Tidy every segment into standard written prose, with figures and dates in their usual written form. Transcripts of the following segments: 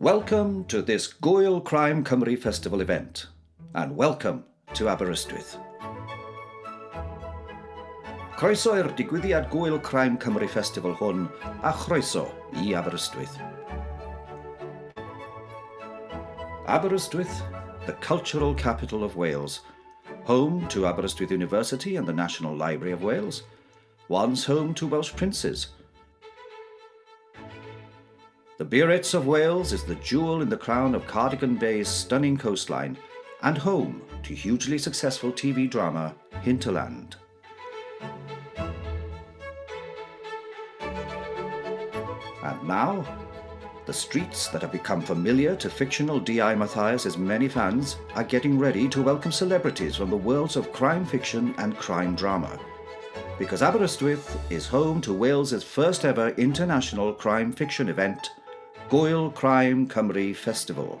Welcome to this Gŵyl Crime Cymru Festival event, and welcome to Aberystwyth. Croeso i'r digwyddiad Gŵyl Crime Cymru Festival hwn, a chroeso I Aberystwyth. Aberystwyth, the cultural capital of Wales, home to Aberystwyth University and the National Library of Wales, once home to Welsh princes. The Burglaries of Wales is the jewel in the crown of Cardigan Bay's stunning coastline and home to hugely successful TV drama Hinterland. And now, the streets that have become familiar to fictional D.I. Mathias's many fans are getting ready to welcome celebrities from the worlds of crime fiction and crime drama. Because Aberystwyth is home to Wales's first ever international crime fiction event, Gŵyl Crime Cymru Festival.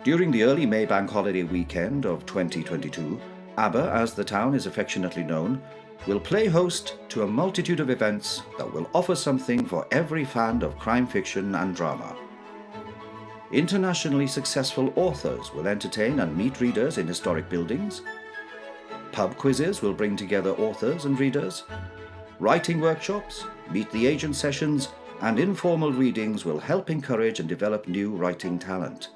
During the early May Bank Holiday weekend of 2022, Aber, as the town is affectionately known, will play host to a multitude of events that will offer something for every fan of crime fiction and drama. Internationally successful authors will entertain and meet readers in historic buildings. Pub quizzes will bring together authors and readers. Writing workshops, meet the agent sessions, and informal readings will help encourage and develop new writing talent.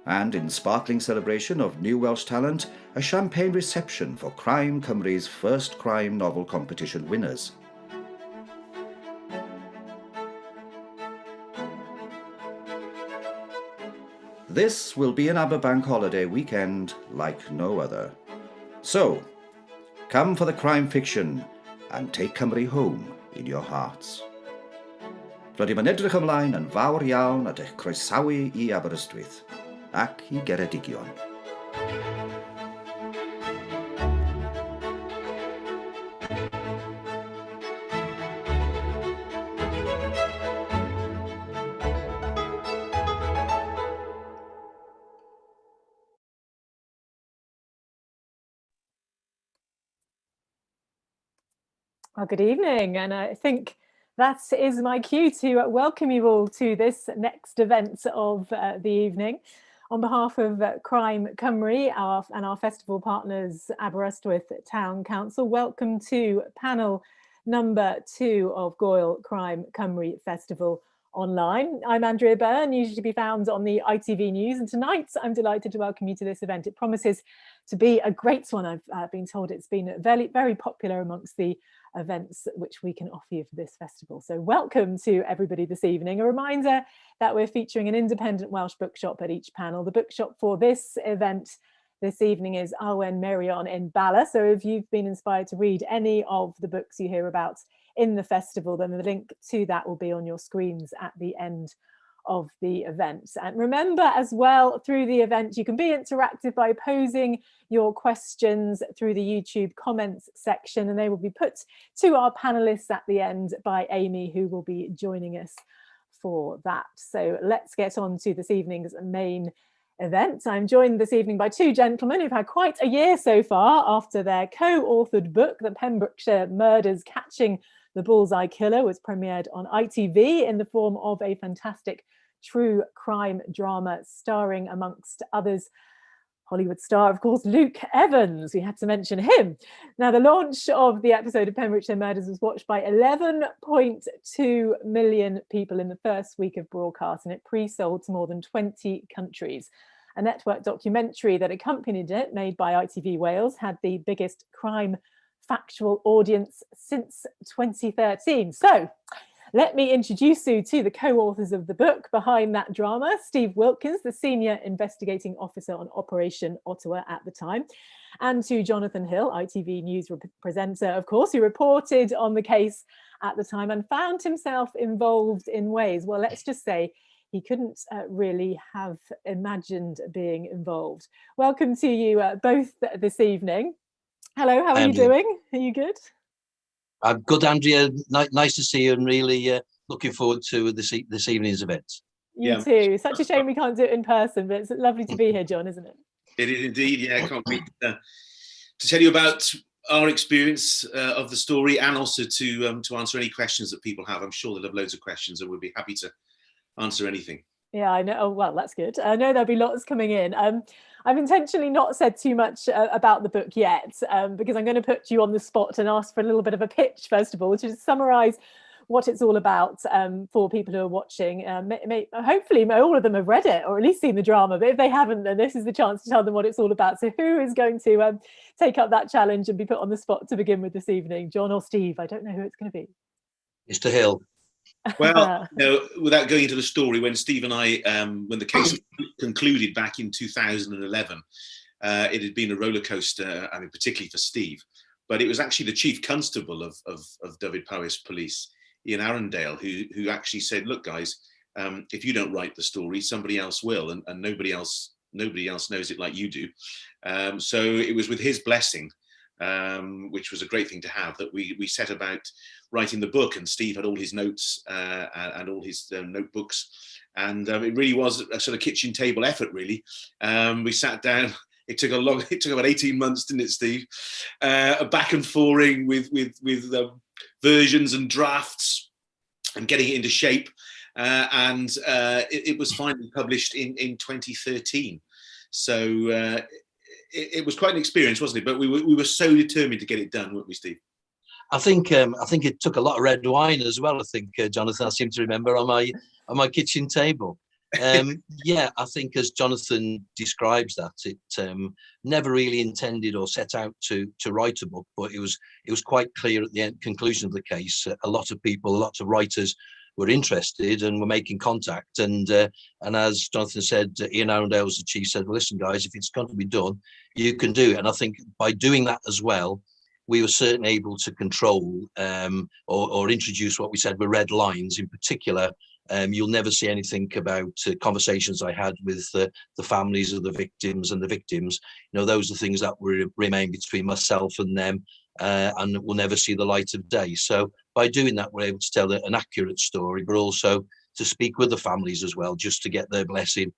And in sparkling celebration of new Welsh talent, a champagne reception for Crime Cymru's first crime novel competition winners. This will be an Aber Bank Holiday weekend like no other. So, come for the crime fiction and take Cymru home in your hearts. Rydym yn edrych ymlaen yn fawr iawn at eich croesawu I Aberystwyth ac I Geredigion. Well, good evening, and I think that is my cue to welcome you all to this next event of the evening. On behalf of Crime Cymru and our festival partners, Aberystwyth Town Council, welcome to panel number 2 of Gŵyl Crime Cymru Festival Online. I'm Andrea Byrne, usually to be found on the ITV News, and tonight I'm delighted to welcome you to this event. It promises to be a great one. I've been told it's been very, very popular amongst the events which we can offer you for this festival. So welcome to everybody this evening. A reminder that we're featuring an independent Welsh bookshop at each panel. The bookshop for this event this evening is Arwen Merion in Bala. So if you've been inspired to read any of the books you hear about in the festival, then the link to that will be on your screens at the end of the event. And remember as well, through the event, you can be interactive by posing your questions through the YouTube comments section, and they will be put to our panelists at the end by Amy, who will be joining us for that. So let's get on to this evening's main event. I'm joined this evening by two gentlemen who've had quite a year so far after their co-authored book, The Pembrokeshire Murders: Catching the Bullseye Killer, was premiered on ITV in the form of a fantastic true crime drama starring, amongst others, Hollywood star, of course, Luke Evans. We had to mention him. Now, the launch of the episode of Pembrokeshire Murders was watched by 11.2 million people in the first week of broadcast, and it pre-sold to more than 20 countries. A network documentary that accompanied it, made by ITV Wales, had the biggest crime factual audience since 2013. So, let me introduce you to the co-authors of the book behind that drama: Steve Wilkins, the Senior Investigating Officer on Operation Ottawa at the time, and to Jonathan Hill, ITV News presenter, of course, who reported on the case at the time and found himself involved in ways, well, let's just say, he couldn't really have imagined being involved. Welcome to you both this evening. Hello, how are you doing? Are you good? I'm good, Andrea. Nice to see you, and really looking forward to this evening's event. You too. Such a shame we can't do it in person, but it's lovely to be here, John, isn't it? It is indeed. Yeah, I can't wait to tell you about our experience of the story, and also to answer any questions that people have. I'm sure they'll have loads of questions, and we'll be happy to answer anything. Yeah, I know. Oh, well, that's good. I know there'll be lots coming in. I've intentionally not said too much about the book yet, because I'm going to put you on the spot and ask for a little bit of a pitch, first of all, to just summarise what it's all about for people who are watching. Hopefully all of them have read it, or at least seen the drama, but if they haven't, then this is the chance to tell them what it's all about. So who is going to take up that challenge and be put on the spot to begin with this evening? John or Steve? I don't know who it's going to be. Mr. Hill. Well, without going into the story, when Steve and I, when the case concluded back in 2011, it had been a roller coaster, I mean, particularly for Steve, but it was actually the chief constable of Dyfed-Powys Police, Ian Arundale, who actually said, look, guys, if you don't write the story, somebody else will, and nobody else knows it like you do. So it was with his blessing, which was a great thing to have, that we set about writing the book, and Steve had all his notes and all his notebooks, and it really was a sort of kitchen table effort, really. We sat down. It took about 18 months, didn't it, Steve? Back and forthing with versions and drafts and getting it into shape, and it was finally published in 2013. So it was quite an experience, wasn't it? But we were so determined to get it done, weren't we, Steve? I think it took a lot of red wine as well. I think, Jonathan, I seem to remember on my kitchen table. Yeah, I think as Jonathan describes that, it never really intended or set out to write a book, but it was quite clear at the conclusion of the case. A lot of people, lots of writers were interested and were making contact. And as Jonathan said, Ian Arundale was the chief, said, well, listen, guys, if it's going to be done, you can do it. And I think by doing that as well, we were certainly able to control or introduce what we said were red lines. In particular, you'll never see anything about conversations I had with the families of the victims and the victims. You know, those are things that will remain between myself and them, and will never see the light of day. So by doing that, we're able to tell an accurate story, but also to speak with the families as well, just to get their blessing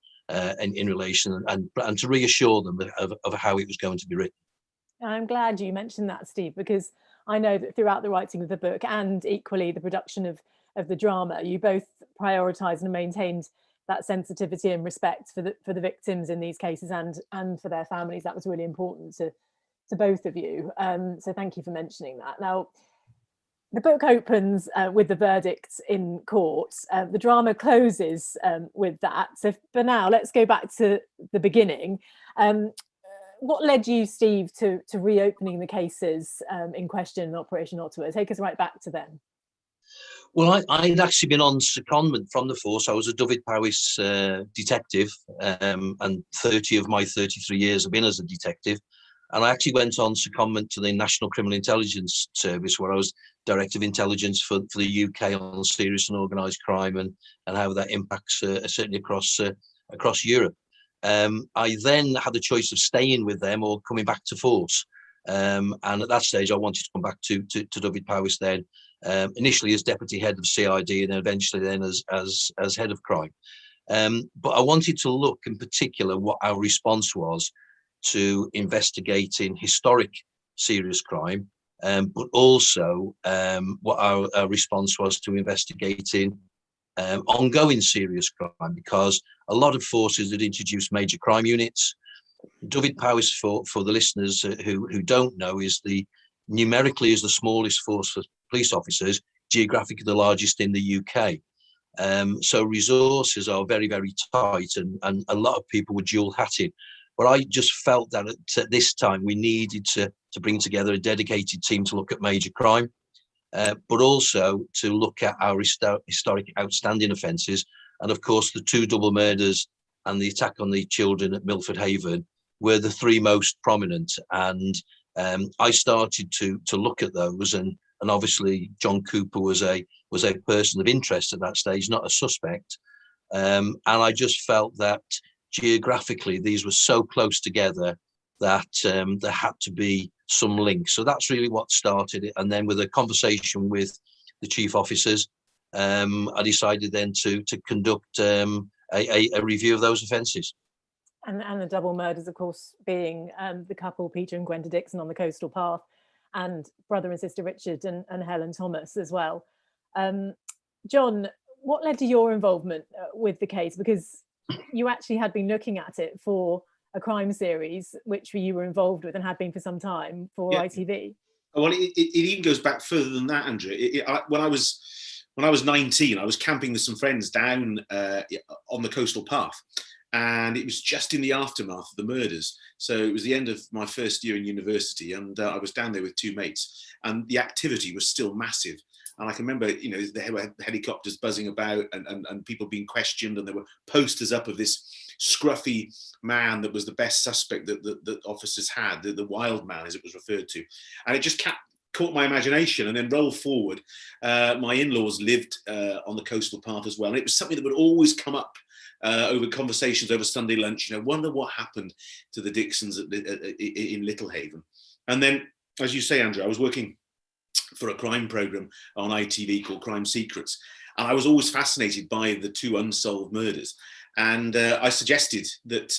in relation and to reassure them of how it was going to be written. I'm glad you mentioned that, Steve, because I know that throughout the writing of the book and equally the production of the drama, you both prioritised and maintained that sensitivity and respect for the victims in these cases and for their families. That was really important to both of you. So thank you for mentioning that. Now, the book opens with the verdict in court. The drama closes with that. So for now, let's go back to the beginning. What led you, Steve, to reopening the cases in question in Operation Ottawa? Take us right back to then. Well, I'd actually been on secondment from the force. I was a Dyfed-Powys detective, and 30 of my 33 years have been as a detective. And I actually went on secondment to the National Criminal Intelligence Service, where I was Director of Intelligence for the UK on serious and organised crime and how that impacts certainly across Europe. I then had the choice of staying with them or coming back to force. And at that stage, I wanted to come back to Dyfed-Powys then, initially as deputy head of CID and then eventually then as head of crime. But I wanted to look in particular what our response was to investigating historic serious crime, but also what our response was to investigating ongoing serious crime, because a lot of forces had introduced major crime units. Dyfed-Powys, for the listeners who don't know, numerically is the smallest force for police officers, geographically the largest in the UK. So resources are very, very tight, and a lot of people were dual hatted. But I just felt that at this time we needed to bring together a dedicated team to look at major crime, but also to look at our historic outstanding offences. And of course, the two double murders and the attack on the children at Milford Haven were the three most prominent. And I started to look at those, and obviously John Cooper was a person of interest at that stage, not a suspect. And I just felt that geographically these were so close together that there had to be some link. So that's really what started it. And then with a conversation with the chief officers, I decided then to conduct a review of those offences. And the double murders, of course, being the couple, Peter and Gwenda Dixon, on the coastal path, and brother and sister Richard and Helen Thomas as well. John, what led to your involvement with the case? Because you actually had been looking at it for a crime series, which you were involved with and had been for some time for ITV. Well, it even goes back further than that, Andrea. When I was 19, I was camping with some friends down on the coastal path, and it was just in the aftermath of the murders. So it was the end of my first year in university, and I was down there with two mates, and the activity was still massive. And I can remember, there were helicopters buzzing about and people being questioned, and there were posters up of this scruffy man that was the best suspect that officers had, the wild man, as it was referred to. And it just caught my imagination. And then roll forward, my in-laws lived on the coastal path as well. And it was something that would always come up over conversations over Sunday lunch, wonder what happened to the Dixons in Littlehaven. And then, as you say, Andrew, I was working for a crime program on ITV called Crime Secrets. And I was always fascinated by the two unsolved murders. And I suggested that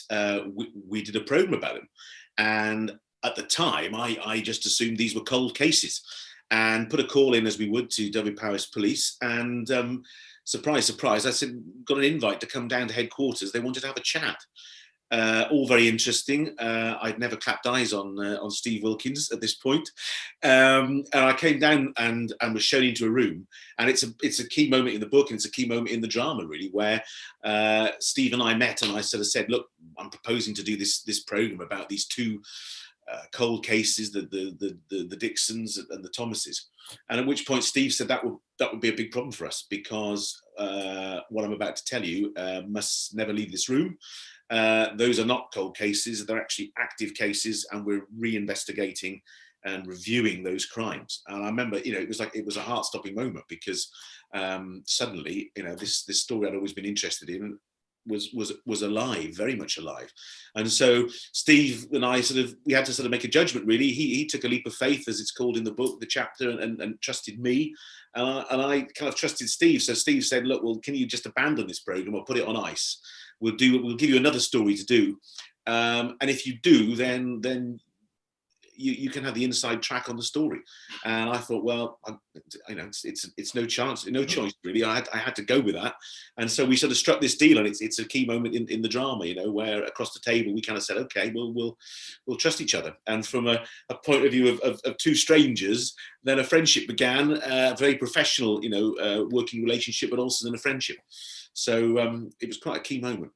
we did a program about them. And at the time, I just assumed these were cold cases and put a call in, as we would, to Dyfed-Powys Police. And surprise, surprise, I said, got an invite to come down to headquarters. They wanted to have a chat. All very interesting. I'd never clapped eyes on Steve Wilkins at this point. And I came down and was shown into a room. And it's a key moment in the book, and it's a key moment in the drama, really, where Steve and I met, and I sort of said, look, I'm proposing to do this program about these two cold cases, the Dixons and the Thomases. And at which point Steve said that would be a big problem for us, because what I'm about to tell you must never leave this room. Those are not cold cases, they're actually active cases, and we're reinvestigating and reviewing those crimes. And I remember, it was a heart-stopping moment, because suddenly, this story I'd always been interested in was alive, very much alive. And so Steve and I we had to make a judgment, really. He took a leap of faith, as it's called in the book, the chapter, and trusted me. And I kind of trusted Steve. So Steve said, look, well, can you just abandon this program or put it on ice? We'll give you another story to do. And if you do, then you can have the inside track on the story. And I thought, well, it's no choice really. I had to go with that. And so we sort of struck this deal, and it's a key moment in the drama, where across the table we kind of said, okay, we'll trust each other. And from a point of view of two strangers, then a friendship began, a very professional, working relationship, but also then a friendship. So it was quite a key moment.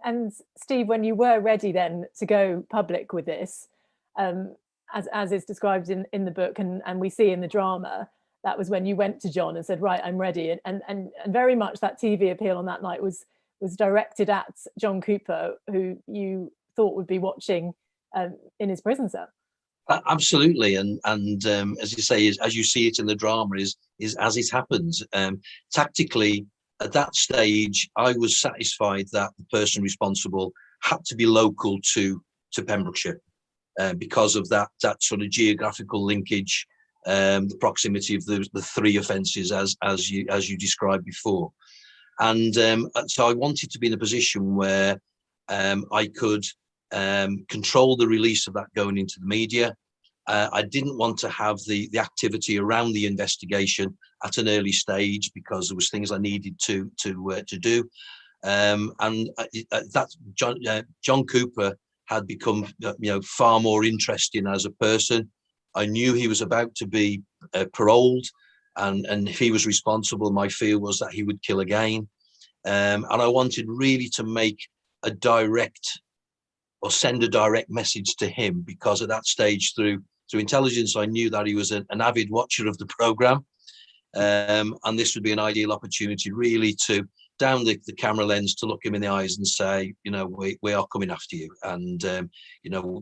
And Steve, when you were ready then to go public with this, as is described in the book and we see in the drama, that was when you went to John and said, right, I'm ready. And very much that TV appeal on that night was directed at John Cooper, who you thought would be watching in his prison cell. Absolutely, and as you say, as you see it in the drama, is as it happens. Tactically, at that stage, I was satisfied that the person responsible had to be local to Pembrokeshire, because of that sort of geographical linkage, the proximity of the three offences as you described before, and so I wanted to be in a position where I could control the release of that going into the media. I didn't want to have the activity around the investigation at an early stage, because there was things I needed to do, and that John Cooper had become far more interesting as a person. I knew he was about to be paroled, and if he was responsible, my fear was that he would kill again, and I wanted really to make a direct or send a direct message to him, because at that stage, through intelligence, I knew that he was an avid watcher of the programme, and this would be an ideal opportunity really to, down the camera lens, to look him in the eyes and say, we are coming after you, and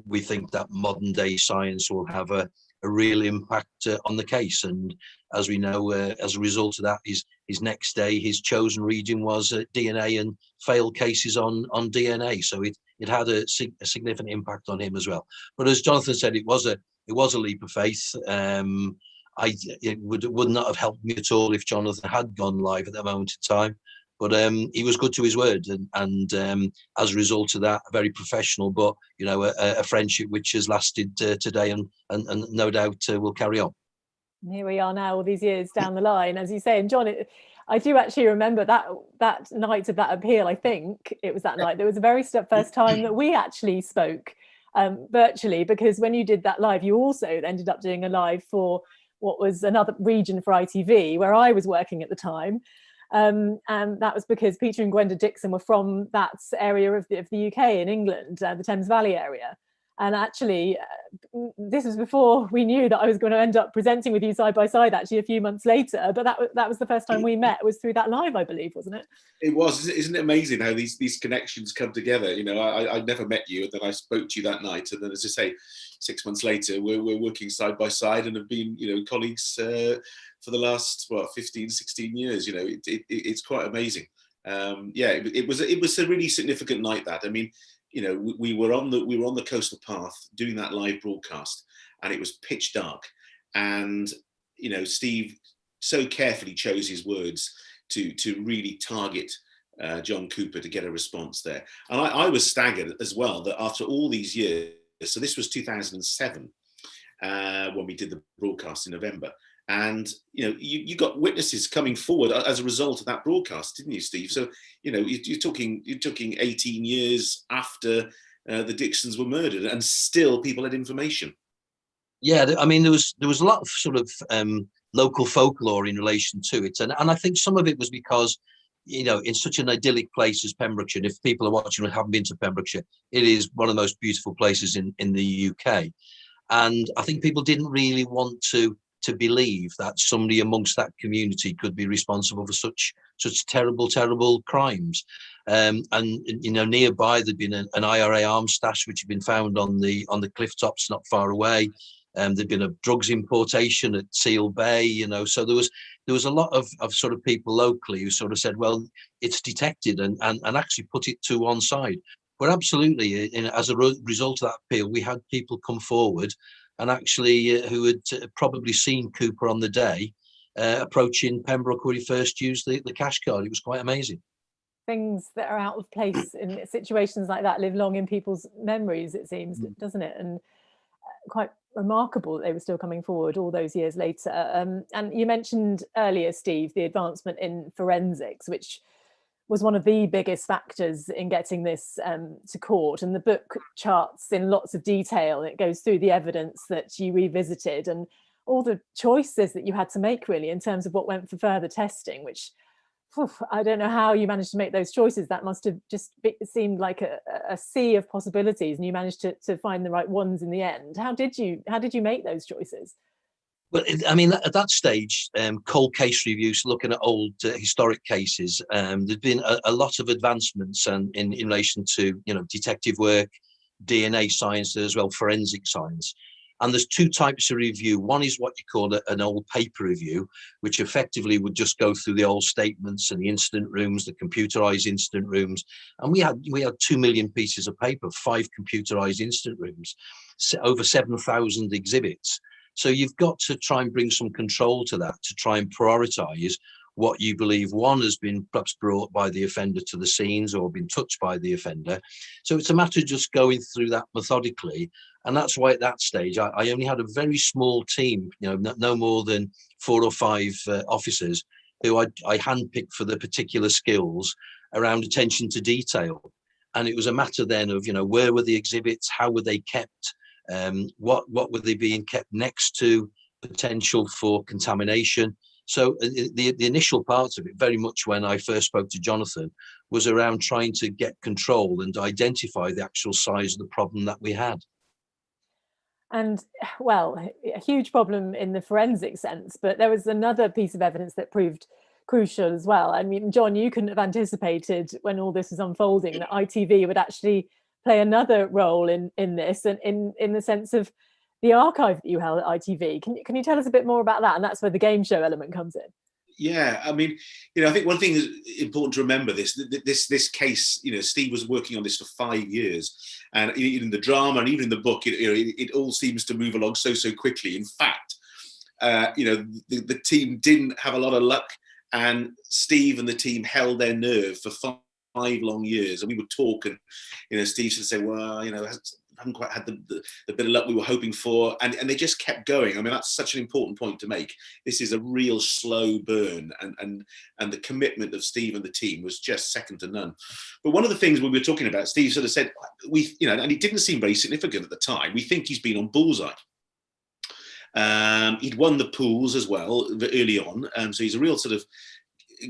we think that modern day science will have a real impact on the case. And as we know, as a result of that, his next day, his chosen region was DNA, and failed cases on DNA. So it had a significant impact on him as well. But as Jonathan said, it was a leap of faith. It would not have helped me at all if Jonathan had gone live at that moment in time. But he was good to his word, and as a result of that, very professional. But a friendship which has lasted today, and no doubt will carry on. And here we are now, all these years down the line, as you say. And John, I do actually remember that night of that appeal. I think it was that night. There was the very first time that we actually spoke virtually, because when you did that live, you also ended up doing a live for what was another region for ITV, where I was working at the time. And that was because Peter and Gwenda Dixon were from that area of the UK in England, the Thames Valley area. And actually, this was before we knew that I was going to end up presenting with you side by side, actually, a few months later. But that was the first time we met, was through that live, I believe, wasn't it? It was. Isn't it amazing how these connections come together? I'd never met you, and then I spoke to you that night. And then, as I say, 6 months later, we're working side by side and have been, colleagues for the last, 15, 16 years. It's quite amazing. It was a really significant night, that. I mean, we were on the coastal path doing that live broadcast, and it was pitch dark. And Steve so carefully chose his words to really target John Cooper to get a response there. And I was staggered as well that after all these years, so this was 2007 when we did the broadcast in November. And you got witnesses coming forward as a result of that broadcast, didn't you, Steve? So you're talking 18 years after the Dixons were murdered, and still people had information. Yeah, I mean, there was a lot of sort of local folklore in relation to it, and I think some of it was because in such an idyllic place as Pembrokeshire. And if people are watching and haven't been to Pembrokeshire, it is one of the most beautiful places in the UK, and I think people didn't really want to believe that somebody amongst that community could be responsible for such terrible crimes. And nearby there'd been an IRA arms stash which had been found on the cliff tops not far away. There'd been a drugs importation at Seal Bay, so there was a lot of sort of people locally who sort of said, well, it's detected, and actually put it to one side. But absolutely, as a result of that appeal, we had people come forward and actually who had probably seen Cooper on the day approaching Pembroke where he first used the cash card. It was quite amazing. Things that are out of place in situations like that live long in people's memories, it seems, doesn't it? And quite remarkable that they were still coming forward all those years later. And you mentioned earlier, Steve, the advancement in forensics, which was one of the biggest factors in getting this to court. And the book charts in lots of detail. It goes through the evidence that you revisited and all the choices that you had to make, really, in terms of what went for further testing, which I don't know how you managed to make those choices. That must have just seemed like a sea of possibilities, and you managed to find the right ones in the end. How did you make those choices? Well, I mean, at that stage, cold case reviews, looking at old historic cases, there'd been a lot of advancements in relation to, detective work, DNA science, as well, forensic science. And there's two types of review. One is what you call an old paper review, which effectively would just go through the old statements and the incident rooms, the computerized incident rooms. And we had 2 million pieces of paper, 5 computerized incident rooms, over 7,000 exhibits. So you've got to try and bring some control to that, to try and prioritize what you believe, one, has been perhaps brought by the offender to the scenes or been touched by the offender. So it's a matter of just going through that methodically. And that's why at that stage, I only had a very small team, no more than 4 or 5 officers who I handpicked for the particular skills around attention to detail. And it was a matter then of, where were the exhibits? How were they kept? What were they being kept next to? Potential for contamination. So the initial parts of it, very much when I first spoke to Jonathan, was around trying to get control and identify the actual size of the problem that we had. And, well, a huge problem in the forensic sense, but there was another piece of evidence that proved crucial as well. I mean, John, you couldn't have anticipated when all this was unfolding that ITV would actually play another role in this, and in the sense of the archive that you held at ITV. Can you tell us a bit more about that? And that's where the game show element comes in. Yeah, I mean, I think one thing is important to remember this case, Steve was working on this for 5 years, and in the drama and even in the book, it all seems to move along so quickly. In fact, the team didn't have a lot of luck And Steve and the team held their nerve for 5 long years. And we would talk, and, you know, Steve should say, well, you know, haven't quite had the bit of luck we were hoping for, and they just kept going. I mean, that's such an important point to make. This is a real slow burn, and the commitment of Steve and the team was just second to none. But one of the things we were talking about, Steve sort of said, you know, and it didn't seem very significant at the time, we think he's been on bullseye. He'd won the pools as well early on, so he's a real sort of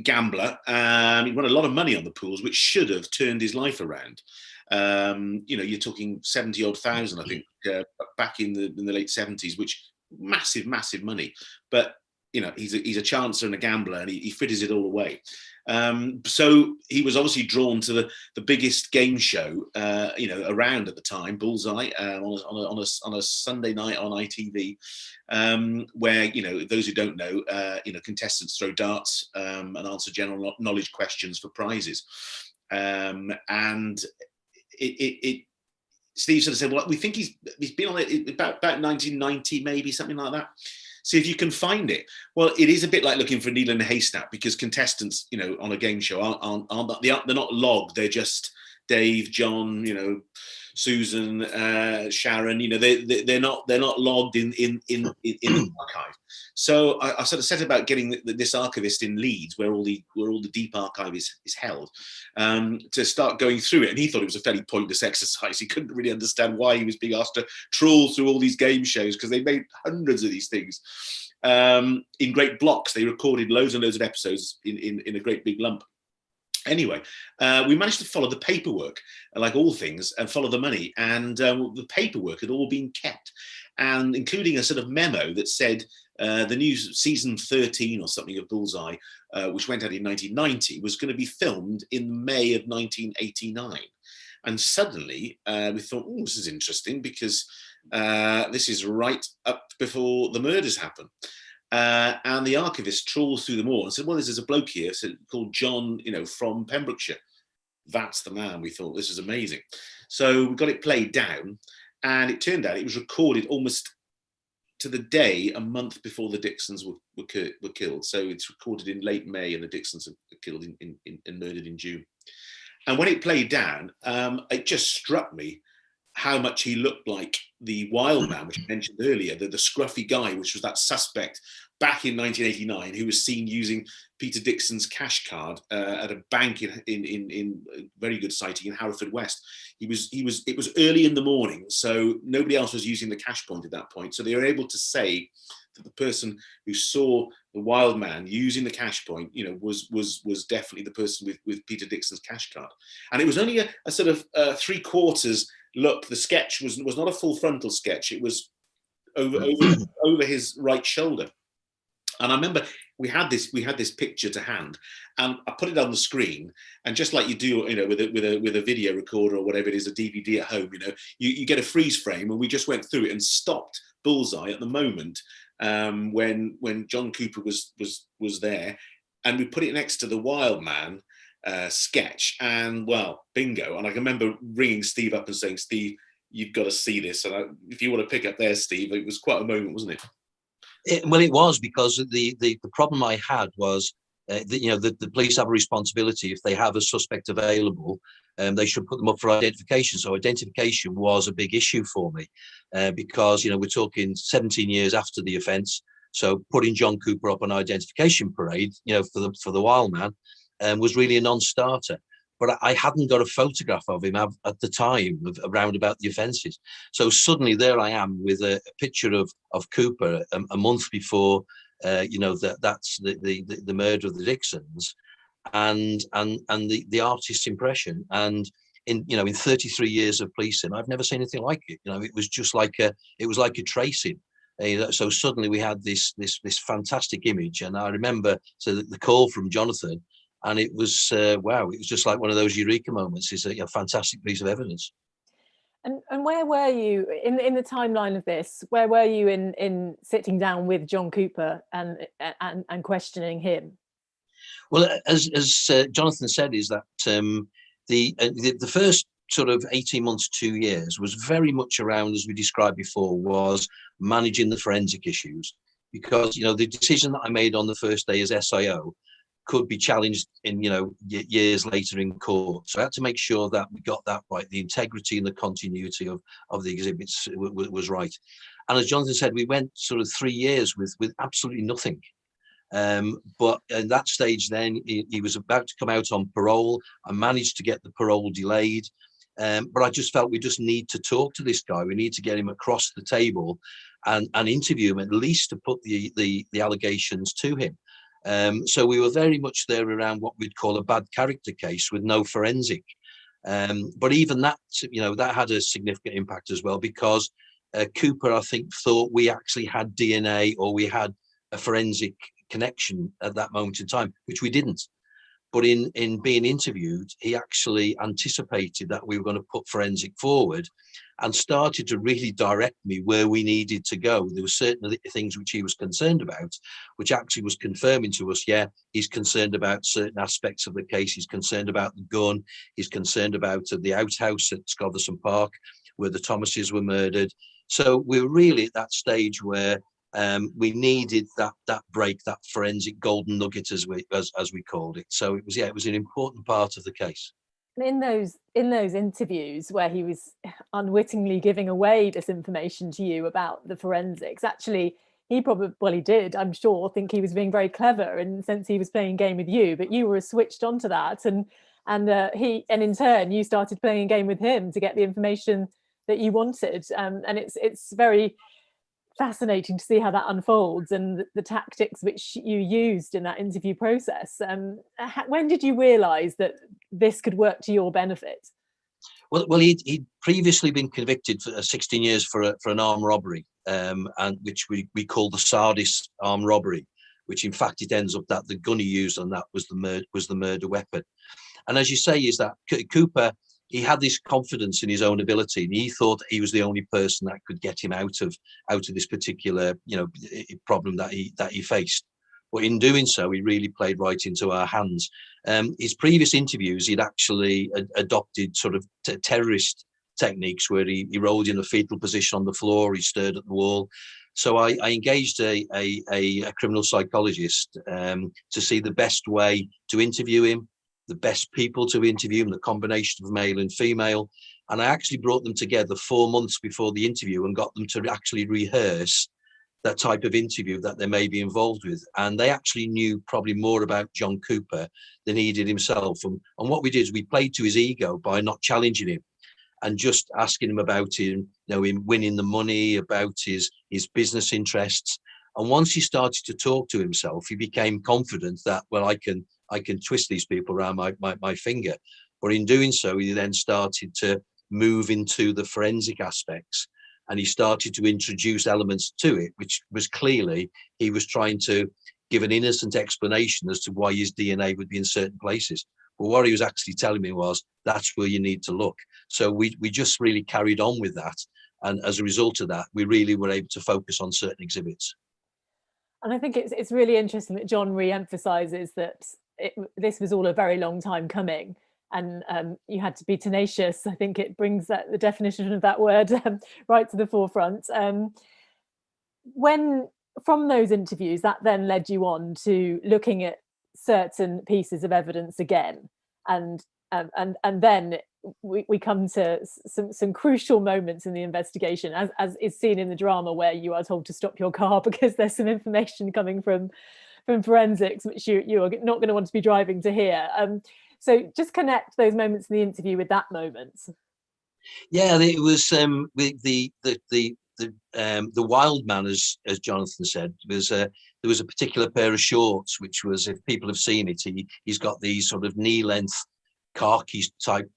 gambler. He'd won a lot of money on the pools, which should have turned his life around. You know, you're talking 70-odd thousand, I think, back in the late 70s, which massive money. But, you know, he's a chancer and a gambler, and he fritters it all away. So he was obviously drawn to the biggest game show, you know, around at the time, Bullseye, on a Sunday night on ITV, where, you know, those who don't know, you know, contestants throw darts and answer general knowledge questions for prizes. And Steve sort of said, well, we think he's been on it about 1990, maybe, something like that. See if you can find it. Well, it is a bit like looking for a needle in a haystack, because contestants, you know, on a game show they're not logged. They're just Dave, John, you know, Susan, Sharon. You know, they're not logged in the archive. So I sort of set about getting this archivist in Leeds, where all the deep archive is held, to start going through it. And he thought it was a fairly pointless exercise. He couldn't really understand why he was being asked to trawl through all these game shows, because they made hundreds of these things in great blocks. They recorded loads and loads of episodes in a great big lump. Anyway, we managed to follow the paperwork, like all things, and follow the money. And the paperwork had all been kept, and including a sort of memo that said the new season 13 or something of Bullseye, which went out in 1990, was going to be filmed in May of 1989. And suddenly we thought, oh, this is interesting, because this is right up before the murders happen. And the archivist trawls through them all and said, well, there's a bloke here called John, you know, from Pembrokeshire. That's the man. We thought, this is amazing. So we got it played down, and it turned out it was recorded almost to the day, a month before the Dixons were killed. So it's recorded in late May, and the Dixons were killed and murdered in June. And when it played down, it just struck me how much he looked like the wild man, which I mentioned earlier, the scruffy guy, which was that suspect back in 1989, who was seen using Peter Dixon's cash card at a bank in very good sighting in Haverfordwest. It was early in the morning, so nobody else was using the cash point at that point. So they were able to say that the person who saw the wild man using the cash point, you know, was definitely the person with Peter Dixon's cash card. And it was only a sort of 3/4 look. The sketch was not a full frontal sketch. It was over his right shoulder. And I remember we had this picture to hand, and I put it on the screen, and just like you do, you know, with a video recorder or whatever it is, a DVD at home, you know, you get a freeze frame, and we just went through it and stopped Bullseye at the moment when John Cooper was there, and we put it next to the Wild Man sketch, and well, bingo. And I can remember ringing Steve up and saying, Steve, you've got to see this. And if you want to pick up there, Steve, it was quite a moment, wasn't it? Well, it was, because the problem I had was, the police have a responsibility. If they have a suspect available, they should put them up for identification. So identification was a big issue for me, because, you know, we're talking 17 years after the offence. So putting John Cooper up on identification parade, you know, for the Wild Man, was really a non-starter. But I hadn't got a photograph of him at the time around about the offences. So suddenly there I am with a picture of Cooper a month before, you know, that's the murder of the Dixons, and the artist's impression. And in 33 years of policing, I've never seen anything like it. You know, it was just like a tracing. So suddenly we had this fantastic image, and I remember the call from Jonathan. And it was, wow, it was just like one of those eureka moments. It's a fantastic piece of evidence. And where were you in the timeline of this? Where were you in sitting down with John Cooper and questioning him? Well, as Jonathan said, is that the first sort of 18 months, 2 years was very much around, as we described before, was managing the forensic issues. Because, you know, the decision that I made on the first day as SIO could be challenged in, years later in court. So I had to make sure that we got that right. The integrity and the continuity of the exhibits was right. And as Jonathan said, we went sort of 3 years with absolutely nothing. But at that stage, then he was about to come out on parole. I managed to get the parole delayed. But I just felt we just need to talk to this guy. We need to get him across the table and interview him, at least to put the allegations to him. So we were very much there around what we'd call a bad character case with no forensic. But even that, that had a significant impact as well, because Cooper, I think, thought we actually had DNA or we had a forensic connection at that moment in time, which we didn't. But in being interviewed, he actually anticipated that we were going to put forensic forward and started to really direct me where we needed to go. There were certain things which he was concerned about, which actually was confirming to us, yeah, he's concerned about certain aspects of the case. He's concerned about the gun. He's concerned about the outhouse at Scotherson Park, where the Thomases were murdered. So we were really at that stage where we needed that break, that forensic golden nugget, as we called it. So it was an important part of the case. In those interviews where he was unwittingly giving away this information to you about the forensics, actually he probably did, I'm sure, think he was being very clever in the sense he was playing a game with you, but you were switched onto that, and in turn you started playing a game with him to get the information that you wanted, and it's very fascinating to see how that unfolds and the tactics which you used in that interview process. When did you realise that this could work to your benefit? Well, he'd previously been convicted for 16 years for an armed robbery, and which we call the Sardis armed robbery, which in fact it ends up that the gun he used on that was the murder weapon. And as you say, is that Cooper, he had this confidence in his own ability, and he thought he was the only person that could get him out of this particular, problem that he faced. But in doing so, he really played right into our hands. His previous interviews, he'd actually adopted sort of terrorist techniques where he rolled in a fetal position on the floor, he stared at the wall. So I engaged a criminal psychologist to see the best way to interview him, the best people to interview him, the combination of male and female. And I actually brought them together 4 months before the interview and got them to actually rehearse that type of interview that they may be involved with. And they actually knew probably more about John Cooper than he did himself. And what we did is we played to his ego by not challenging him and just asking him about him, him winning the money, about his business interests. And once he started to talk to himself, he became confident that, well, I can twist these people around my finger. But in doing so, he then started to move into the forensic aspects, and he started to introduce elements to it, which was clearly he was trying to give an innocent explanation as to why his DNA would be in certain places. But what he was actually telling me was, that's where you need to look. So we just really carried on with that. And as a result of that, we really were able to focus on certain exhibits. And I think it's really interesting that John re-emphasises that this was all a very long time coming, and you had to be tenacious. I think it brings the definition of that word right to the forefront. When from those interviews, that then led you on to looking at certain pieces of evidence again, and then we come to some crucial moments in the investigation, as is seen in the drama, where you are told to stop your car because there's some information coming from forensics which you are not going to want to be driving to hear. So just connect those moments in the interview with that moment. Yeah, it was the wild man, as Jonathan said, there was a particular pair of shorts, which was, if people have seen it, he's got these sort of knee-length khaki type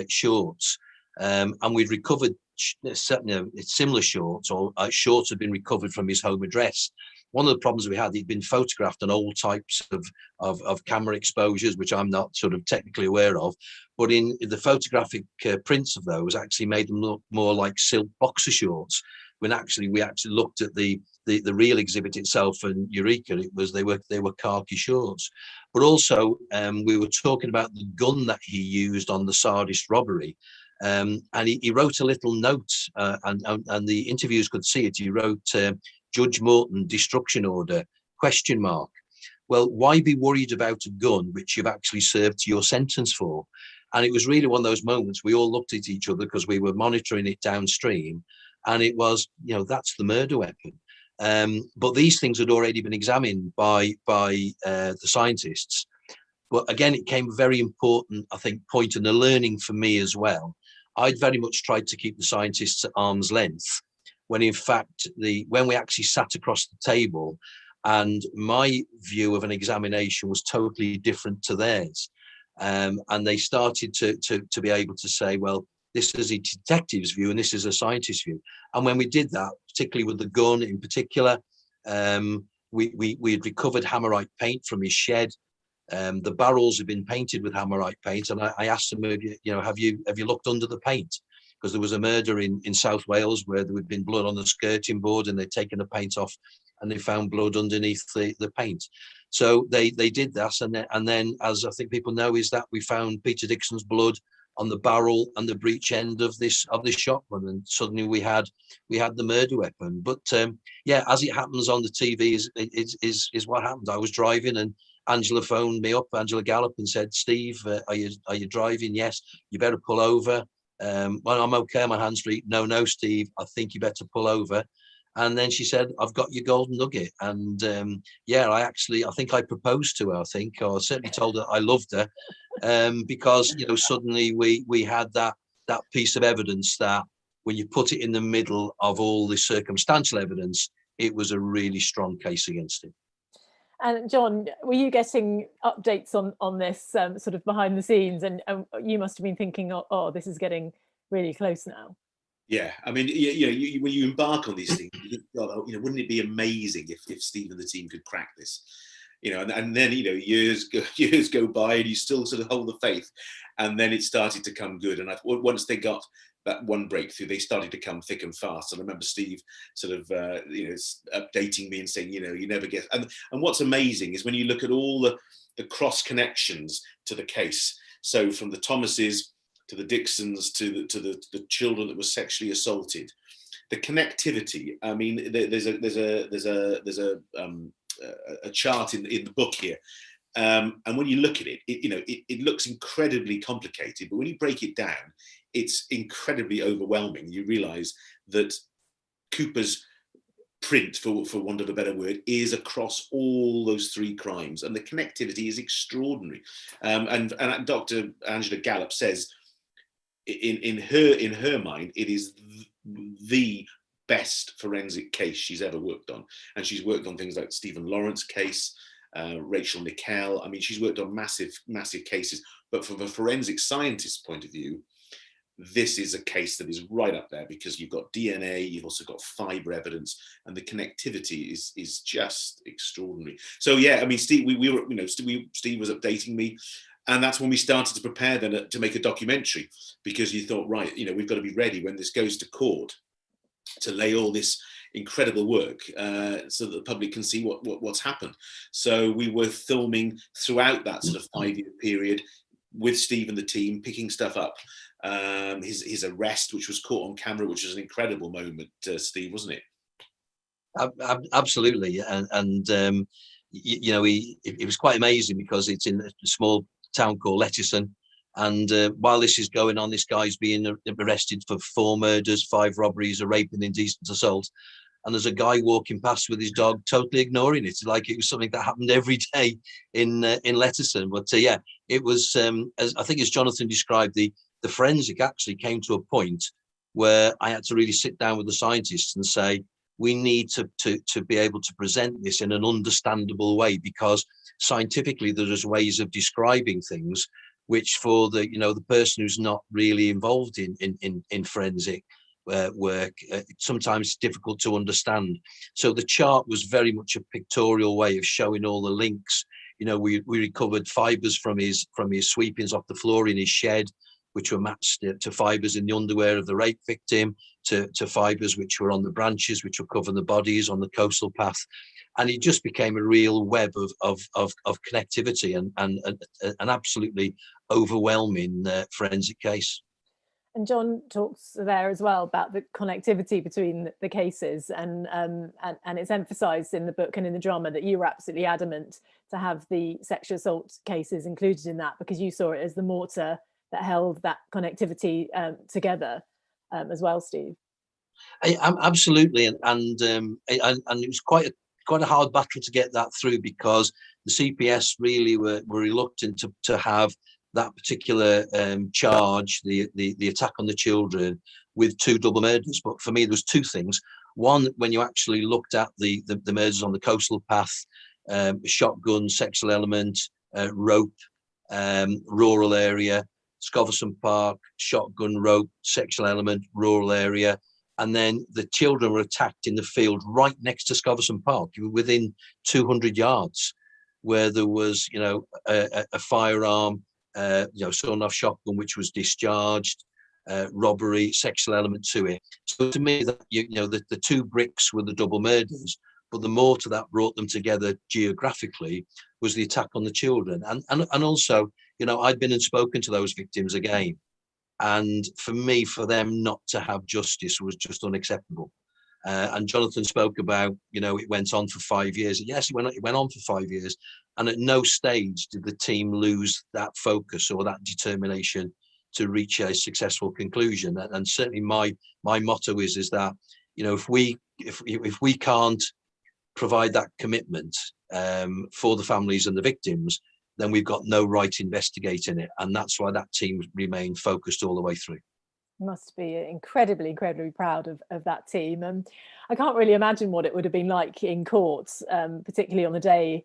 shorts, and we'd recovered similar shorts, or shorts had been recovered from his home address. One of the problems we had, he'd been photographed on all types of camera exposures, which I'm not sort of technically aware of, but in the photographic prints of those actually made them look more like silk boxer shorts. When we actually looked at the real exhibit itself, and Eureka, they were khaki shorts. But also we were talking about the gun that he used on the Sardis robbery, and he wrote a little note, and the interviewers could see it. He wrote, Judge Morton, destruction order, ? well, why be worried about a gun which you've actually served your sentence for? And it was really one of those moments we all looked at each other because we were monitoring it downstream, and it was, that's the murder weapon. But these things had already been examined by the scientists. But again, it came a very important, I think, point in the learning for me as well. I'd very much tried to keep the scientists at arm's length, when in fact, when we actually sat across the table, and my view of an examination was totally different to theirs. And they started to be able to say, well, this is a detective's view and this is a scientist's view. And when we did that, particularly with the gun in particular, we had recovered Hammerite paint from his shed. The barrels had been painted with Hammerite paint, and I asked them, have you looked under the paint? Because there was a murder in South Wales where there had been blood on the skirting board, and they'd taken the paint off, and they found blood underneath the paint. So they did that, and then, as I think people know, is that we found Peter Dixon's blood on the barrel and the breech end of this shotgun, and suddenly we had the murder weapon. But as it happens on the TV is what happened. I was driving, and Angela phoned me up, Angela Gallup, and said, Steve, are you driving? Yes. You better pull over. Well, I'm okay, I'm on hands-free. No, Steve, I think you better pull over. And then she said, I've got your golden nugget. And I think I proposed to her, or certainly told her I loved her, because, suddenly we had that piece of evidence that when you put it in the middle of all the circumstantial evidence, it was a really strong case against him. And John, were you getting updates on this sort of behind the scenes? And you must have been thinking, oh, this is getting really close now. Yeah, I mean, when you embark on these things, you think, God, wouldn't it be amazing if Steve and the team could crack this? And then years go by, and you still sort of hold the faith. And then it started to come good. And once they got that one breakthrough, they started to come thick and fast. And I remember Steve sort of updating me and saying, you never get. And what's amazing is when you look at all the cross connections to the case. So from the Thomases to the Dixons to the children that were sexually assaulted, the connectivity. I mean, there's a chart in the book here, and when you look at it, it looks incredibly complicated, but when you break it down, it's incredibly overwhelming. You realise that Cooper's print, for want of a better word, is across all those three crimes, and the connectivity is extraordinary. And Dr. Angela Gallup says, in her mind, it is the best forensic case she's ever worked on. And she's worked on things like Stephen Lawrence case, Rachel Nickel. I mean, she's worked on massive cases. But from a forensic scientist's point of view, this is a case that is right up there, because you've got DNA, you've also got fibre evidence, and the connectivity is just extraordinary. So yeah, I mean, Steve, Steve was updating me. And that's when we started to prepare then to make a documentary, because you thought, right, we've got to be ready when this goes to court to lay all this incredible work so that the public can see what's happened. So we were filming throughout that sort of 5-year period with Steve and the team, picking stuff up. His arrest, which was caught on camera, which was an incredible moment, Steve, wasn't it? Absolutely. And it was quite amazing, because it's in a small town called Letterson, and while this is going on, this guy's being arrested for 4 murders, 5 robberies, a rape and indecent assault, and there's a guy walking past with his dog, totally ignoring it, like it was something that happened every day in Letterson. But it was, as I think as Jonathan described, the forensic actually came to a point where I had to really sit down with the scientists and say, we need to be able to present this in an understandable way, because scientifically there's ways of describing things which, for the person who's not really involved in forensic work, sometimes it's difficult to understand. So the chart was very much a pictorial way of showing all the links. We recovered fibres from his sweepings off the floor in his shed, which were matched to fibres in the underwear of the rape victim, to fibres which were on the branches which were covering the bodies on the coastal path. And it just became a real web of connectivity and an absolutely overwhelming forensic case. And John talks there as well about the connectivity between the cases, and it's emphasised in the book and in the drama that you were absolutely adamant to have the sexual assault cases included in that, because you saw it as the mortar that held that connectivity together as well, Steve. Absolutely, and it was quite a hard battle to get that through, because the CPS really were reluctant to have that particular charge, the attack on the children, with 2 double murders. But for me, there was 2 things. One, when you actually looked at the murders on the coastal path, shotgun, sexual element, rope, rural area, Scoverson Park, shotgun, rope, sexual element, rural area. And then the children were attacked in the field right next to Scoverson Park, within 200 yards, where there was, a firearm, sawn-off shotgun which was discharged, robbery, sexual element to it. So to me, that the 2 bricks were the double murders, but the mortar that brought them together geographically was the attack on the children. And also, I'd been and spoken to those victims again. And for me, for them not to have justice was just unacceptable. And Jonathan spoke about, it went on for 5 years. Yes, it went on for 5 years. And at no stage did the team lose that focus or that determination to reach a successful conclusion. And certainly my motto is that, if we can't provide that commitment for the families and the victims, then we've got no right investigating it. And that's why that team remained focused all the way through. Must be incredibly proud of that team. I can't really imagine what it would have been like in court, particularly on the day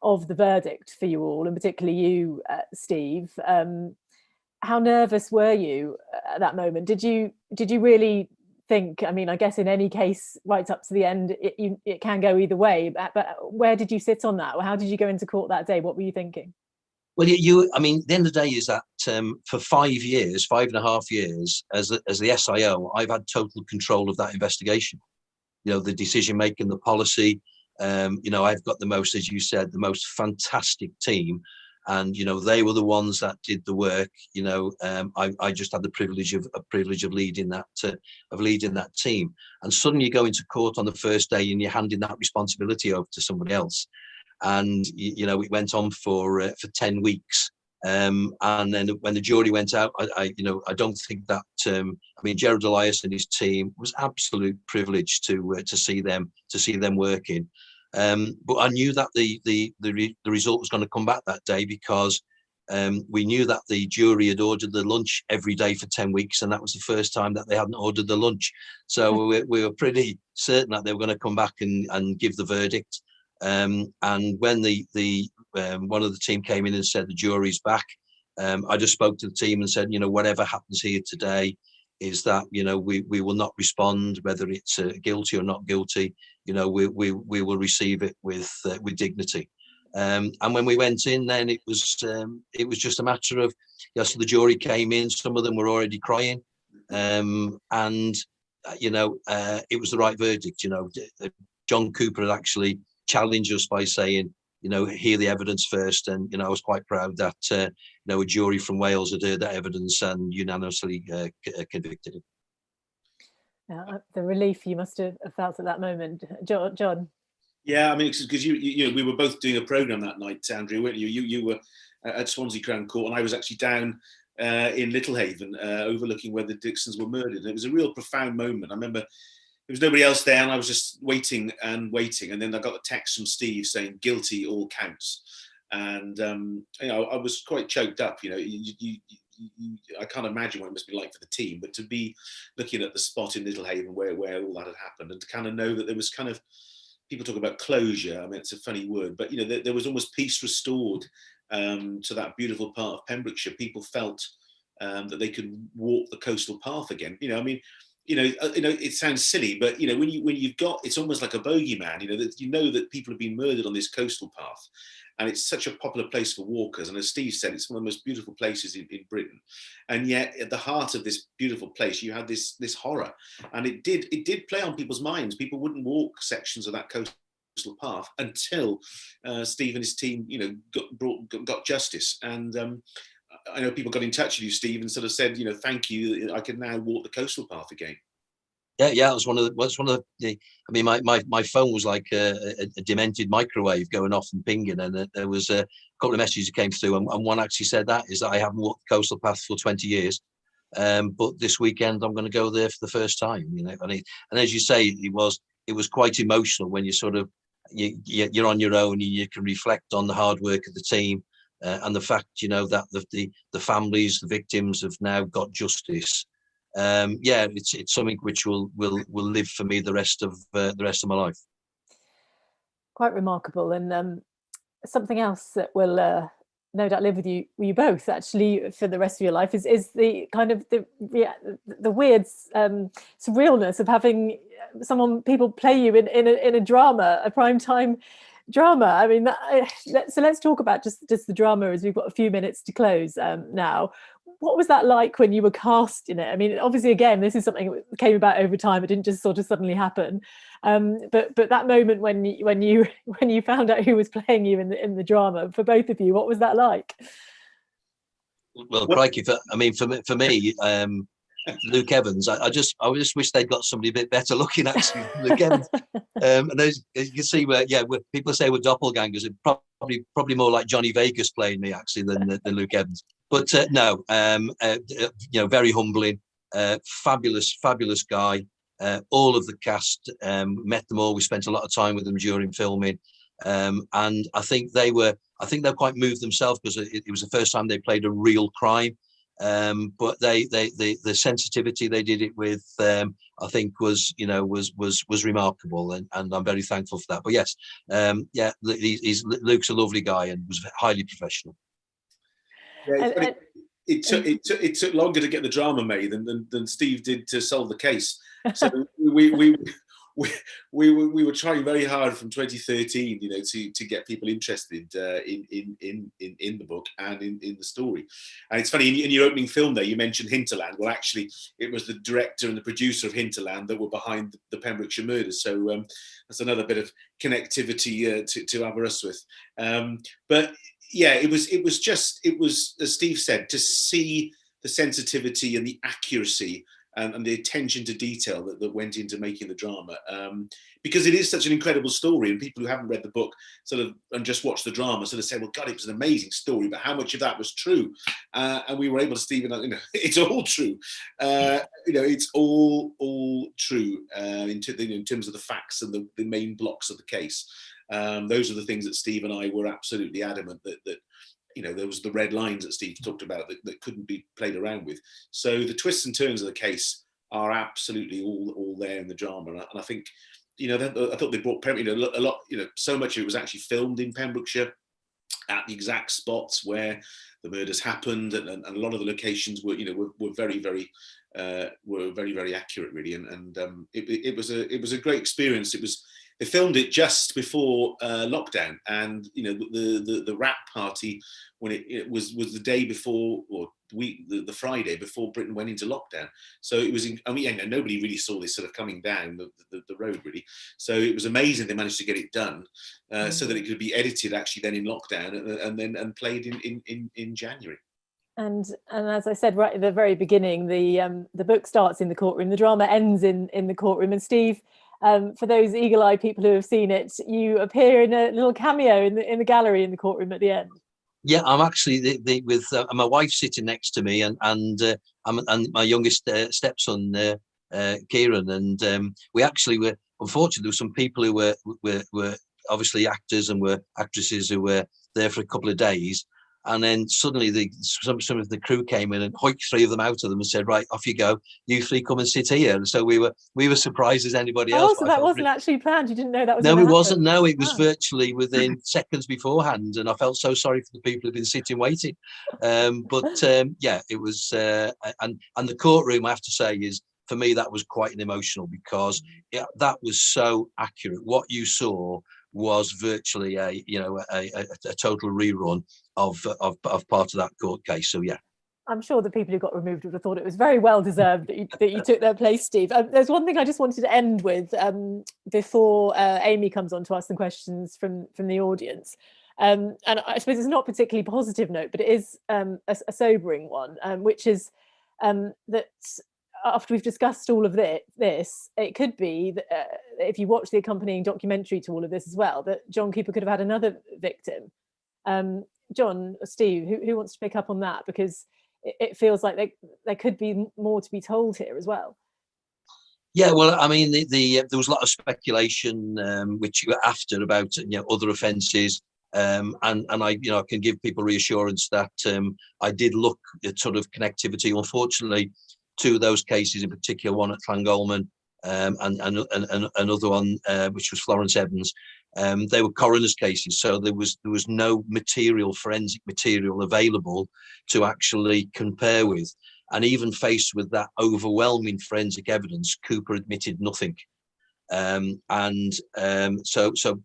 of the verdict for you all, and particularly you, Steve. How nervous were you at that moment? Did you really think, I guess in any case, right up to the end, it can go either way, but where did you sit on that? Or how did you go into court that day? What were you thinking? Well, the end of the day is that for 5.5 years, as the SIO, I've had total control of that investigation. The decision making, the policy. I've got the most, as you said, the most fantastic team, and they were the ones that did the work. I just had the privilege of leading that team. And suddenly you go into court on the first day and you're handing that responsibility over to somebody else. And it went on for 10 weeks. And then when the jury went out, I don't think that Gerald Elias and his team was absolute privilege to see them working. But I knew that the result was going to come back that day, because we knew that the jury had ordered the lunch every day for 10 weeks, and that was the first time that they hadn't ordered the lunch. So we were pretty certain that they were going to come back and give the verdict. And when the one of the team came in and said the jury's back, I just spoke to the team and said, whatever happens here today is that, we will not respond, whether it's guilty or not guilty. We will receive it with dignity. And when we went in, then it was just a matter of, so the jury came in, some of them were already crying, and it was the right verdict. John Cooper had actually challenged us by saying, hear the evidence first, and I was quite proud that a jury from Wales had heard that evidence and unanimously convicted him. The relief you must have felt at that moment, John. Yeah, because we were both doing a programme that night, Andrea, weren't you? You were at Swansea Crown Court, and I was actually down in Littlehaven, overlooking where the Dixons were murdered. And it was a real profound moment. I remember there was nobody else there, and I was just waiting, and then I got a text from Steve saying guilty, all counts. And I was quite choked up. I can't imagine what it must be like for the team, but to be looking at the spot in Littlehaven where all that had happened, and to kind of know that there was kind of, people talk about closure. It's a funny word, but there was almost peace restored to that beautiful part of Pembrokeshire. People felt that they could walk the coastal path again. It sounds silly, but when you've got, it's almost like a bogeyman. That people have been murdered on this coastal path, and it's such a popular place for walkers. And as Steve said, it's one of the most beautiful places in Britain. And yet, at the heart of this beautiful place, you had this horror, and it did play on people's minds. People wouldn't walk sections of that coastal path until Steve and his team, got justice. And I know people got in touch with you, Steve, and sort of said, thank you. I can now walk the coastal path again. Yeah, it was one of the. I mean, my phone was like a demented microwave going off and pinging, and there was a couple of messages that came through, and one actually said that I haven't walked the coastal path for 20 years, but this weekend I'm going to go there for the first time. And as you say, it was quite emotional when you sort of you're on your own and you can reflect on the hard work of the team, and the fact that the families, the victims have now got justice. It's something which will live for me the rest of my life. Quite remarkable, and something else that will no doubt live with you both actually for the rest of your life is the kind of the weird surrealness of having people play you in a drama, a primetime drama. I mean, so let's talk about just the drama, as we've got a few minutes to close now. What was that like when you were cast in it? I mean, obviously, again, this is something that came about over time. It didn't just sort of suddenly happen. But that moment when you found out who was playing you in the drama, for both of you, what was that like? Well, crikey, for me, Luke Evans. I just wish they'd got somebody a bit better looking, actually, Luke Evans. And those, as you can see, where people say we're doppelgangers. It probably more like Johnny Vegas playing me actually than Luke Evans. But no, very humbling, fabulous guy. All of the cast, met them all. We spent a lot of time with them during filming, and I think they were quite moved themselves because it was the first time they played a real crime. But the sensitivity they did it with, I think was remarkable, and I'm very thankful for that. But yes, Luke's a lovely guy and was highly professional. Yeah, it took longer to get the drama made than Steve did to solve the case. So we were trying very hard from 2013, to get people interested in the book and in the story. And it's funny, in your opening film there, you mentioned Hinterland. Well, actually, it was the director and the producer of Hinterland that were behind the Pembrokeshire murders. So that's another bit of connectivity to Aberystwyth with. But yeah, it was, as Steve said, to see the sensitivity and the accuracy and the attention to detail that went into making the drama, because it is such an incredible story, and people who haven't read the book and just watched the drama sort of say, well, God, it was an amazing story, but how much of that was true? And we were able to, Stephen, it's all true. It's all true in terms of the facts and the main blocks of the case. Those are the things that Steve and I were absolutely adamant that there was the red lines that Steve talked about that couldn't be played around with. So the twists and turns of the case are absolutely all there in the drama. And I think, I thought they brought a lot, so much of it was actually filmed in Pembrokeshire at the exact spots where the murders happened, and a lot of the locations were very, very accurate, really. And it was a great experience. They filmed it just before lockdown, and the wrap party when it was the day before, or the Friday before Britain went into lockdown. So it was, nobody really saw this sort of coming down the road, really. So it was amazing they managed to get it done so that it could be edited actually then in lockdown and played in January. And as I said right at the very beginning, the book starts in the courtroom, the drama ends in the courtroom. And Steve, for those eagle-eyed people who have seen it, you appear in a little cameo in the gallery in the courtroom at the end. Yeah, I'm actually with my wife sitting next to me, and my youngest stepson Kieran, and we actually were, unfortunately, there were some people who were obviously actors and were actresses who were there for a couple of days. And then suddenly some of the crew came in and hoiked three of them out of them and said, right, off you go. You three come and sit here. And so we were surprised as anybody else. Oh, so that wasn't actually planned. You didn't know that was No, it happen. wasn't. No, it was virtually within seconds beforehand. And I felt so sorry for the people who've been sitting waiting. It was, and the courtroom, I have to say, is, for me, that was quite an emotional, because that was so accurate. What you saw was virtually a total rerun of part of that court case. So yeah, I'm sure the people who got removed would have thought it was very well deserved that you took their place, Steve. There's one thing I just wanted to end with before Amy comes on to ask some questions from the audience. And I suppose it's not a particularly positive note, but it is a sobering one, which is that after we've discussed all of this, it could be that if you watch the accompanying documentary to all of this as well, that John Cooper could have had another victim. John or Steve, who wants to pick up on that? Because it feels like there could be more to be told here as well. Yeah, well, I mean, there was a lot of speculation, which you were after about other offences, and I can give people reassurance that I did look at sort of connectivity. Unfortunately, two of those cases in particular, one at Llangolman and another one which was Florence Evans, they were coroner's cases, so there was no forensic material available to actually compare with. And even faced with that overwhelming forensic evidence, Cooper admitted nothing. So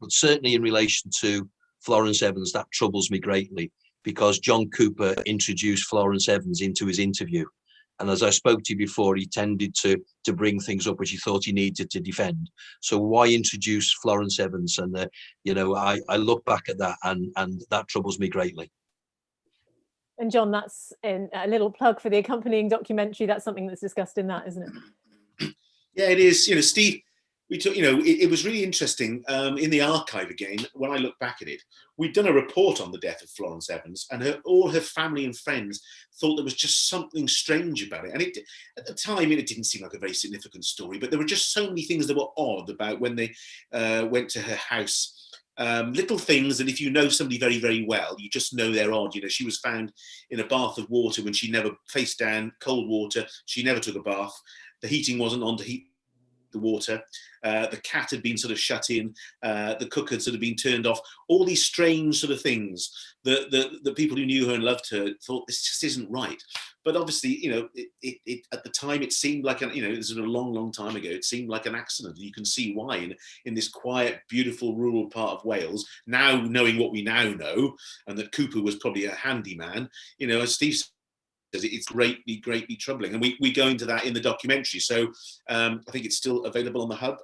certainly in relation to Florence Evans, that troubles me greatly, because John Cooper introduced Florence Evans into his interview. And as I spoke to you before, he tended to bring things up which he thought he needed to defend. So why introduce Florence Evans? And I look back at that, and that troubles me greatly. And John, that's a little plug for the accompanying documentary. That's something that's discussed in that, isn't it? Yeah, it is. Steve, we took. It was really interesting in the archive again. When I look back at it, we'd done a report on the death of Florence Evans, and all her family and friends thought there was just something strange about it. And at the time, it didn't seem like a very significant story, but there were just so many things that were odd about when they went to her house. Little things that if you know somebody very, very well, you just know they're odd. She was found in a bath of water when she never, face down, cold water. She never took a bath. The heating wasn't on to heat the water. The cat had been sort of shut in. The cook had sort of been turned off. All these strange sort of things that the people who knew her and loved her thought, this just isn't right. But obviously, it at the time it seemed like this is a long, long time ago. It seemed like an accident. And you can see why in this quiet, beautiful rural part of Wales. Now knowing what we now know, and that Cooper was probably a handyman, as Steve says, it's greatly troubling, and we go into that in the documentary. So I think it's still available on the Hub.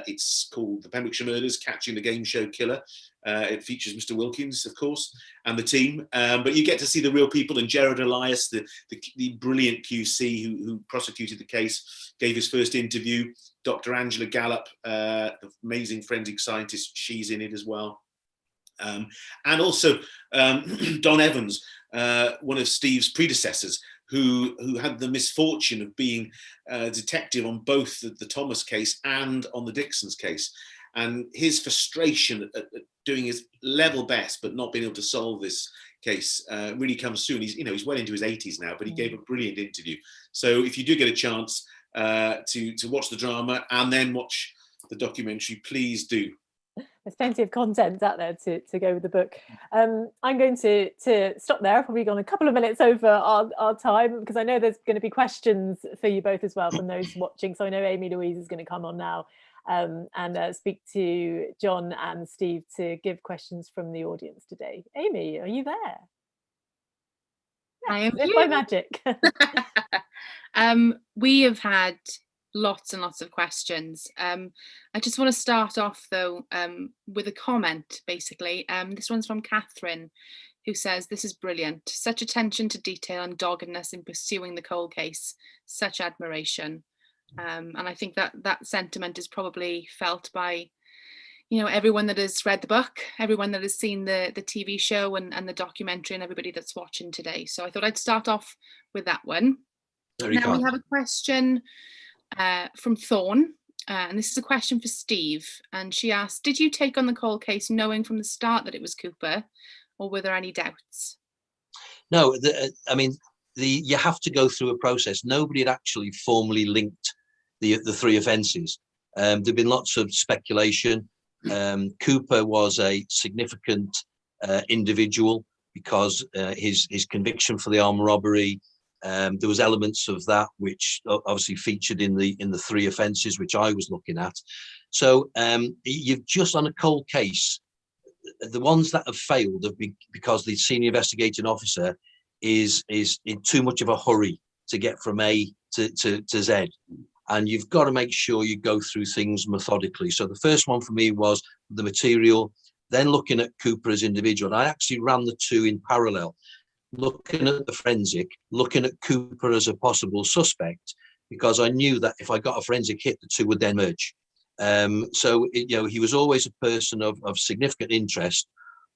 It's called The Pembrokeshire Murders: Catching the Game Show Killer. It features Mr. Wilkins, of course, and the team. But you get to see the real people, and Gerard Elias, the brilliant QC who prosecuted the case, gave his first interview. Dr. Angela Gallup, the amazing forensic scientist, she's in it as well. And also Don Evans, one of Steve's predecessors, who had the misfortune of being a detective on both the Thomas case and on the Dixon's case. And his frustration at doing his level best but not being able to solve this case really comes through. And he's well into his 80s now, but he gave a brilliant interview. So if you do get a chance to watch the drama and then watch the documentary, please do. There's plenty of content out there to go with the book. I'm going to stop there. I've probably gone a couple of minutes over our time, because I know there's going to be questions for you both as well from those watching. So I know Amy Louise is going to come on now and speak to John and Steve to give questions from the audience today. Amy, are you there? I am here. By magic. We have had lots and lots of questions. I just want to start off though with a comment, basically. This one's from Catherine, who says, "This is brilliant. Such attention to detail and doggedness in pursuing the cold case. Such admiration." And I think that sentiment is probably felt by everyone that has read the book, everyone that has seen the TV show and the documentary, and everybody that's watching today. So I thought I'd start off with that one. Now we have a question from Thorn, and this is a question for Steve, and she asked, did you take on the cold case knowing from the start that it was Cooper, or were there any doubts? No, you have to go through a process. Nobody had actually formally linked the three offences. There'd been lots of speculation. Cooper was a significant individual because his conviction for the armed robbery, there was elements of that which obviously featured in the three offences which I was looking at. So you've just on a cold case, the ones that have failed have been because the senior investigating officer is in too much of a hurry to get from A to Z. And you've got to make sure you go through things methodically. So the first one for me was the material. then looking at Cooper as individual. And I actually ran the two in parallel, looking at the forensic, looking at Cooper as a possible suspect, because I knew that if I got a forensic hit, the two would then merge. He was always a person of significant interest.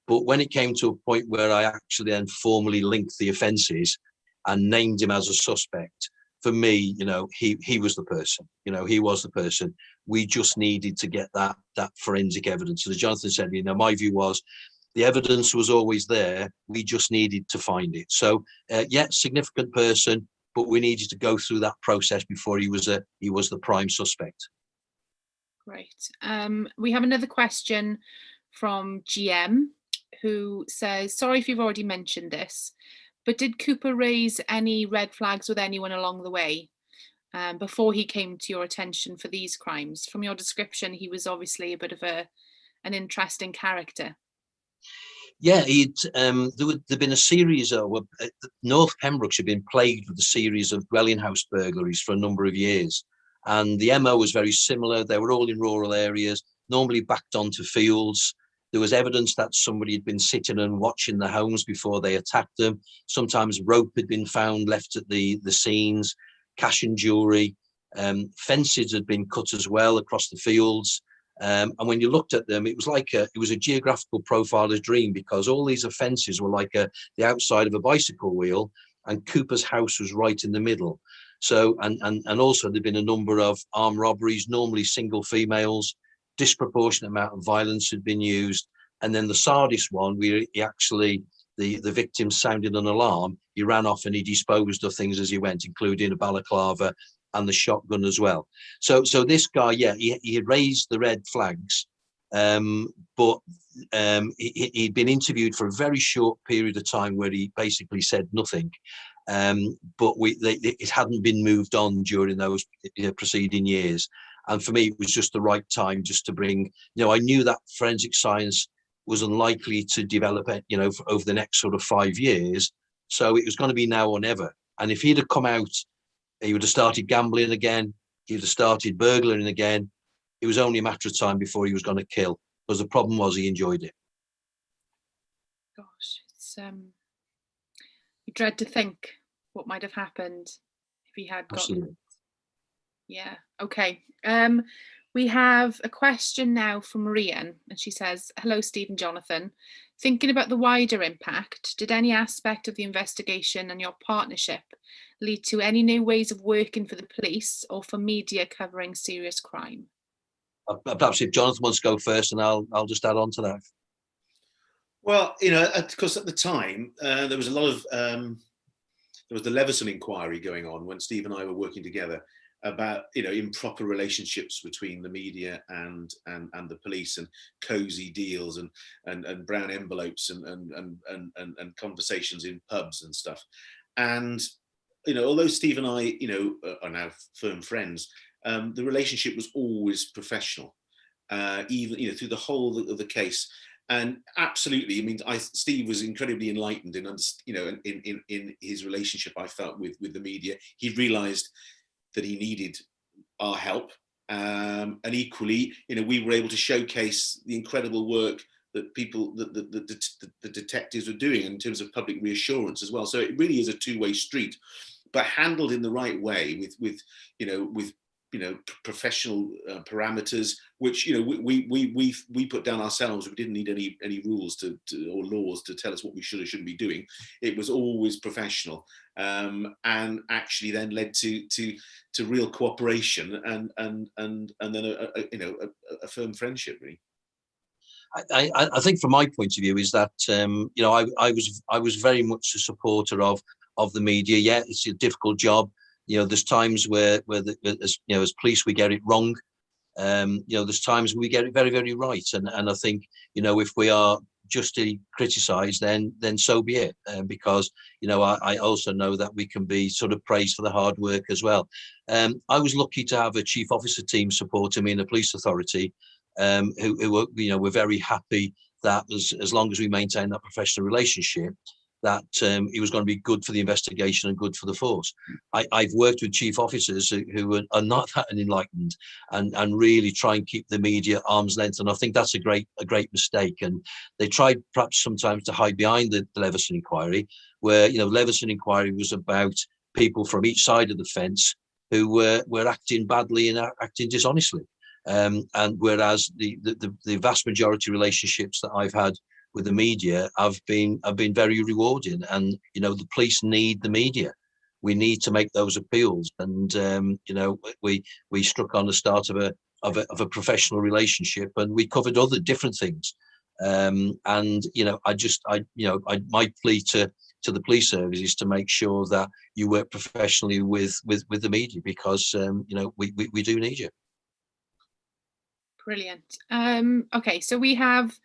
But when it came to a point where I actually then formally linked the offences and named him as a suspect, for me, he was the person. He was the person. We just needed to get that forensic evidence. As Jonathan said, my view was the evidence was always there. We just needed to find it. So, significant person, but we needed to go through that process before he was the prime suspect. Great. We have another question from GM, who says, sorry if you've already mentioned this, but did Cooper raise any red flags with anyone along the way before he came to your attention for these crimes? From your description, he was obviously a bit of an interesting character. Yeah, there'd been a series of North Pembrokeshire had been plagued with a series of dwelling house burglaries for a number of years, and the MO was very similar. They were all in rural areas, normally backed onto fields. There was evidence that somebody had been sitting and watching the homes before they attacked them. Sometimes rope had been found left at the scenes, cash and jewellery. Fences had been cut as well across the fields. And when you looked at them, it was a geographical profiler's dream, because all these offences were like the outside of a bicycle wheel, and Cooper's house was right in the middle. So, and also there'd been a number of armed robberies, normally single females. Disproportionate amount of violence had been used. And then the Sardis one, where the victim sounded an alarm, he ran off and he disposed of things as he went, including a balaclava and the shotgun as well. So this guy, he had raised the red flags, but he'd been interviewed for a very short period of time where he basically said nothing. But it hadn't been moved on during those preceding years. And for me, it was just the right time just to bring, I knew that forensic science was unlikely to develop, for over the next sort of 5 years. So it was going to be now or never. And if he'd have come out, he would have started gambling again. He would have started burglaring again. It was only a matter of time before he was going to kill, because the problem was he enjoyed it. Gosh, it's you dread to think what might have happened if he had gotten. Yeah. Okay. We have a question now from Rian, and she says, hello, Steve and Jonathan. Thinking about the wider impact, did any aspect of the investigation and your partnership lead to any new ways of working for the police or for media covering serious crime? Perhaps if Jonathan wants to go first, and I'll just add on to that. Well, because at the time there was a lot of there was the Leveson inquiry going on when Steve and I were working together about improper relationships between the media and the police, and cozy deals and brown envelopes and conversations in pubs and stuff. And although Steve and I are now firm friends, the relationship was always professional, even through the whole of the case. And absolutely, I mean, Steve was incredibly enlightened in his relationship, I felt, with the media. He realised that he needed our help, and equally, we were able to showcase the incredible work that the detectives were doing in terms of public reassurance as well. So it really is a two-way street, but handled in the right way with professional parameters, which we put down ourselves. We didn't need any rules or laws to tell us what we should or shouldn't be doing. It was always professional, and actually then led to real cooperation and then a firm friendship, really. I think from my point of view is that I was very much a supporter of the media. Yeah, it's a difficult job. There's times where as police we get it wrong. There's times we get it very, very right. And I think, if we are justly criticised, then so be it. Because, I also know that we can be sort of praised for the hard work as well. I was lucky to have a chief officer team supporting me in the police authority, who were very happy that as long as we maintain that professional relationship, that he was going to be good for the investigation and good for the force. I've worked with chief officers who are not that enlightened and really try and keep the media arm's length. And I think that's a great mistake. And they tried perhaps sometimes to hide behind the Leveson inquiry, where, you know, Leveson inquiry was about people from each side of the fence who were acting badly and acting dishonestly. And whereas the vast majority relationships that I've had with the media have been very rewarding, and you know, the police need the media. We need to make those appeals, and you know, we struck on the start of a professional relationship, and we covered other different things. And you know, my plea to the police service is to make sure that you work professionally with the media, because you know, we do need you. Brilliant. Okay, so we have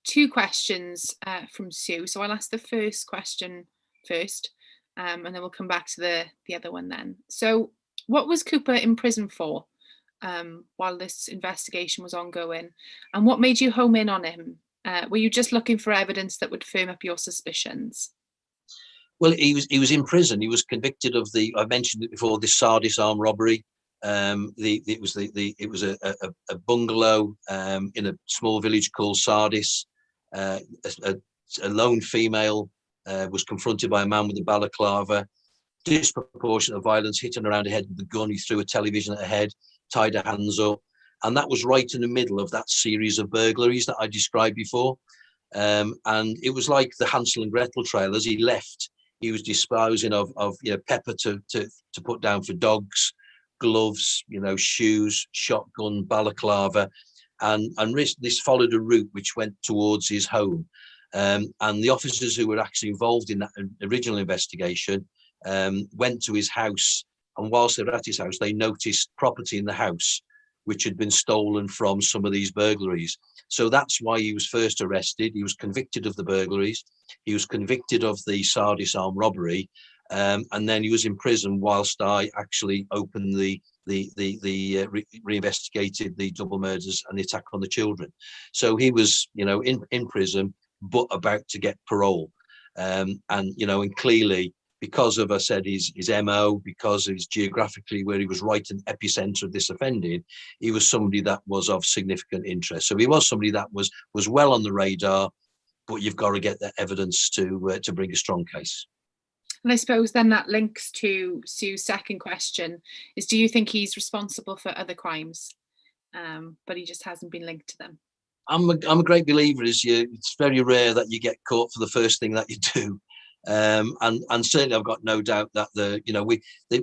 2 questions from Sue. So I'll ask the first question first, and then we'll come back to the other one then. So what was Cooper in prison for while this investigation was ongoing? And what made you home in on him? Were you just looking for evidence that would firm up your suspicions? Well, he was in prison. He was convicted of I mentioned it before, this Sardis armed robbery. It was a bungalow in a small village called Sardis. A lone female was confronted by a man with a balaclava, disproportionate violence, hitting her around the head with a gun. He threw a television at her head, tied her hands up, and that was right in the middle of that series of burglaries that I described before. And it was like the Hansel and Gretel trail. As he left, he was disposing of you know, pepper to put down for dogs, gloves, you know, shoes, shotgun, balaclava. And this followed a route which went towards his home. And the officers who were actually involved in that original investigation went to his house. And whilst they were at his house, they noticed property in the house which had been stolen from some of these burglaries. So that's why he was first arrested. He was convicted of the burglaries. He was convicted of the Sardis armed robbery. And then he was in prison whilst I actually opened reinvestigated the double murders and the attack on the children. So he was, you know, in prison, but about to get parole. And, you know, and clearly, because of, I said, his MO, because of his geographically where he was right in the epicenter of this offending, he was somebody that was of significant interest. So he was somebody that was well on the radar, but you've got to get that evidence to bring a strong case. And I suppose then that links to Sue's second question, is do you think he's responsible for other crimes, but he just hasn't been linked to them? I'm a great believer it's very rare that you get caught for the first thing that you do. And certainly I've got no doubt that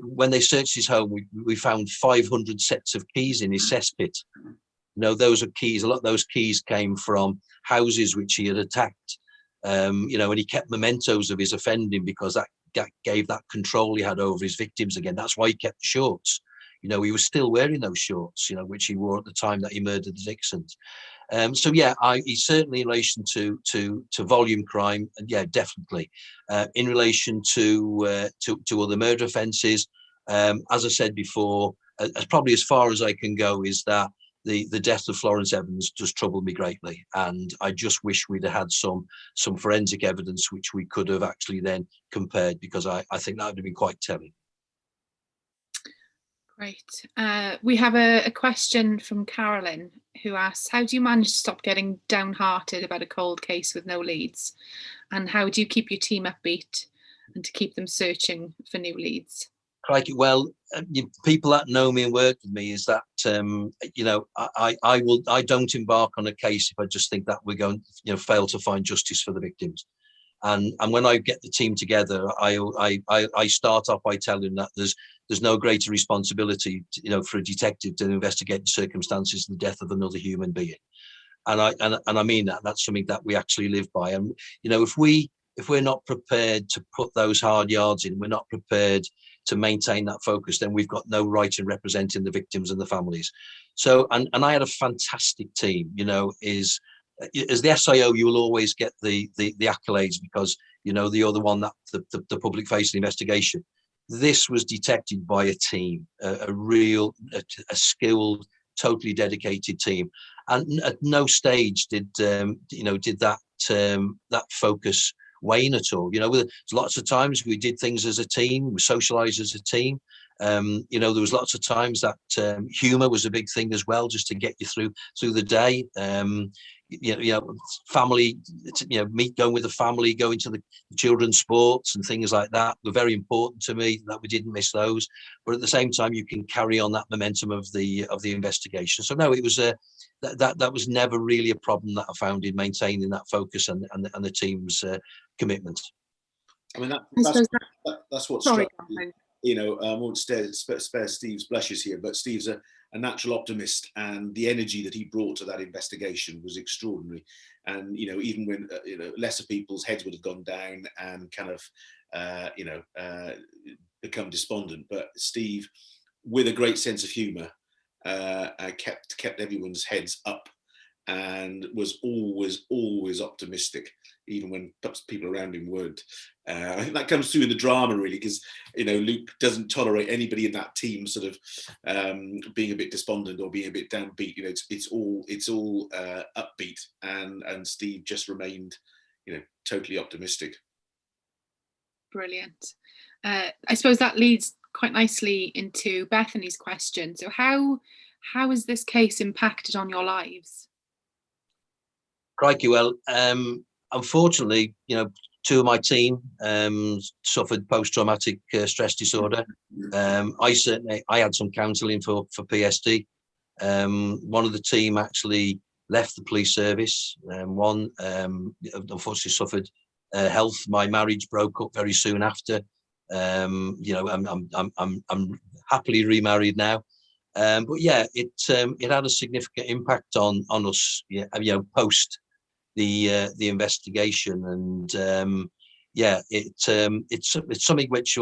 when they searched his home, we found 500 sets of keys in his cesspit. You know, those are keys. A lot of those keys came from houses which he had attacked. You know, and he kept mementos of his offending because that gave that control he had over his victims again. That's why he kept the shorts. You know, he was still wearing those shorts, you know, which he wore at the time that he murdered the Dixons. So yeah, he's certainly in relation to volume crime, and yeah, definitely. In relation to other murder offences, as I said before, probably as far as I can go is that the death of Florence Evans just troubled me greatly, and I just wish we'd have had some forensic evidence which we could have actually then compared, because I think that would have been quite telling. Great. We have a question from Carolyn, who asks, how do you manage to stop getting downhearted about a cold case with no leads? And how do you keep your team upbeat and to keep them searching for new leads? Crikey, well, people that know me and work with me is that, you know, I don't embark on a case if I just think that we're going to, you know, fail to find justice for the victims. And when I get the team together, I start off by telling them that there's no greater responsibility, you know, for a detective to investigate the circumstances of the death of another human being. And I mean that. That's something that we actually live by. And you know, if we're not prepared to put those hard yards in, we're not prepared to maintain that focus, then we've got no right in representing the victims and the families. So, and I had a fantastic team. You know, as the SIO, you will always get the accolades because, you know, you're the one that the public face of the investigation. This was detected by a team, a skilled, totally dedicated team, and at no stage did that focus wane at all. You know, there's lots of times we did things as a team, we socialized as a team. You know, there was lots of times that humor was a big thing as well, just to get you through the day. You know, family, you know, going with the family, going to the children's sports and things like that were very important to me, that we didn't miss those. But at the same time, you can carry on that momentum of the investigation. So no, it was that was never really a problem that I found in maintaining that focus and the team's commitment. I mean, that's what Sorry, struck me. You know, I won't spare Steve's blushes here, but Steve's a natural optimist, and the energy that he brought to that investigation was extraordinary. And, you know, even when, you know, lesser people's heads would have gone down and kind of, you know, become despondent. But Steve, with a great sense of humour, kept everyone's heads up and was always optimistic, even when people around him weren't. I think that comes through in the drama, really, because, you know, Luke doesn't tolerate anybody in that team sort of being a bit despondent or being a bit downbeat. You know, it's all upbeat, and Steve just remained, you know, totally optimistic. Brilliant. I suppose that leads quite nicely into Bethany's question. So how has this case impacted on your lives? Crikey, well, unfortunately, you know, two of my team suffered post-traumatic stress disorder. I had some counselling for PSD. One of the team actually left the police service. One unfortunately suffered health. My marriage broke up very soon after. You know, I'm happily remarried now. But yeah, it had a significant impact on us. Yeah, you know, post the investigation, and yeah, it's something which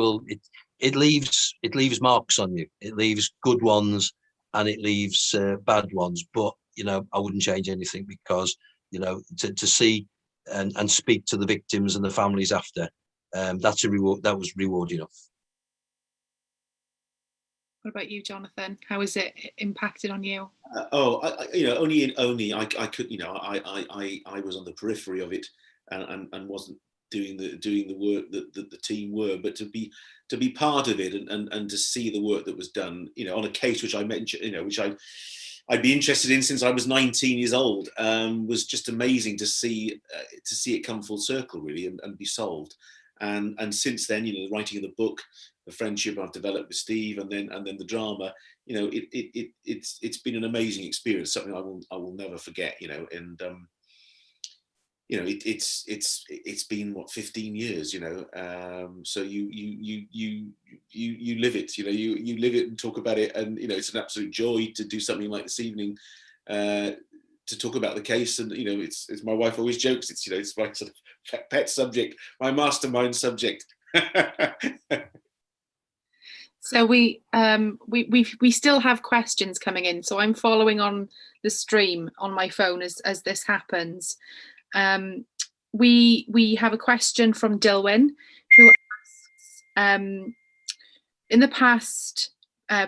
it leaves marks on you. It leaves good ones and it leaves bad ones. But, you know, I wouldn't change anything, because, you know, to see and speak to the victims and the families after, that's a reward. That was reward enough. What about you, Jonathan? How has it impacted on you? You know, I could, you know, I was on the periphery of it, and wasn't doing the work that the team were, but to be part of it and to see the work that was done, you know, on a case which I mentioned, you know, which I'd be interested in since I was 19 years old, was just amazing to see it come full circle, really, and be solved. And since then, you know, the writing of the book, the friendship I've developed with Steve, and then the drama, you know, it's been an amazing experience, something I will never forget, you know. And you know, it's been what, 15 years, you know. So you live it, you know, you live it and talk about it, and, you know, it's an absolute joy to do something like this evening, to talk about the case. And, you know, it's my wife always jokes, it's, you know, it's my sort of pet subject, my mastermind subject. So we still have questions coming in. So I'm following on the stream on my phone as this happens. We have a question from Dilwyn, who asks, in the past,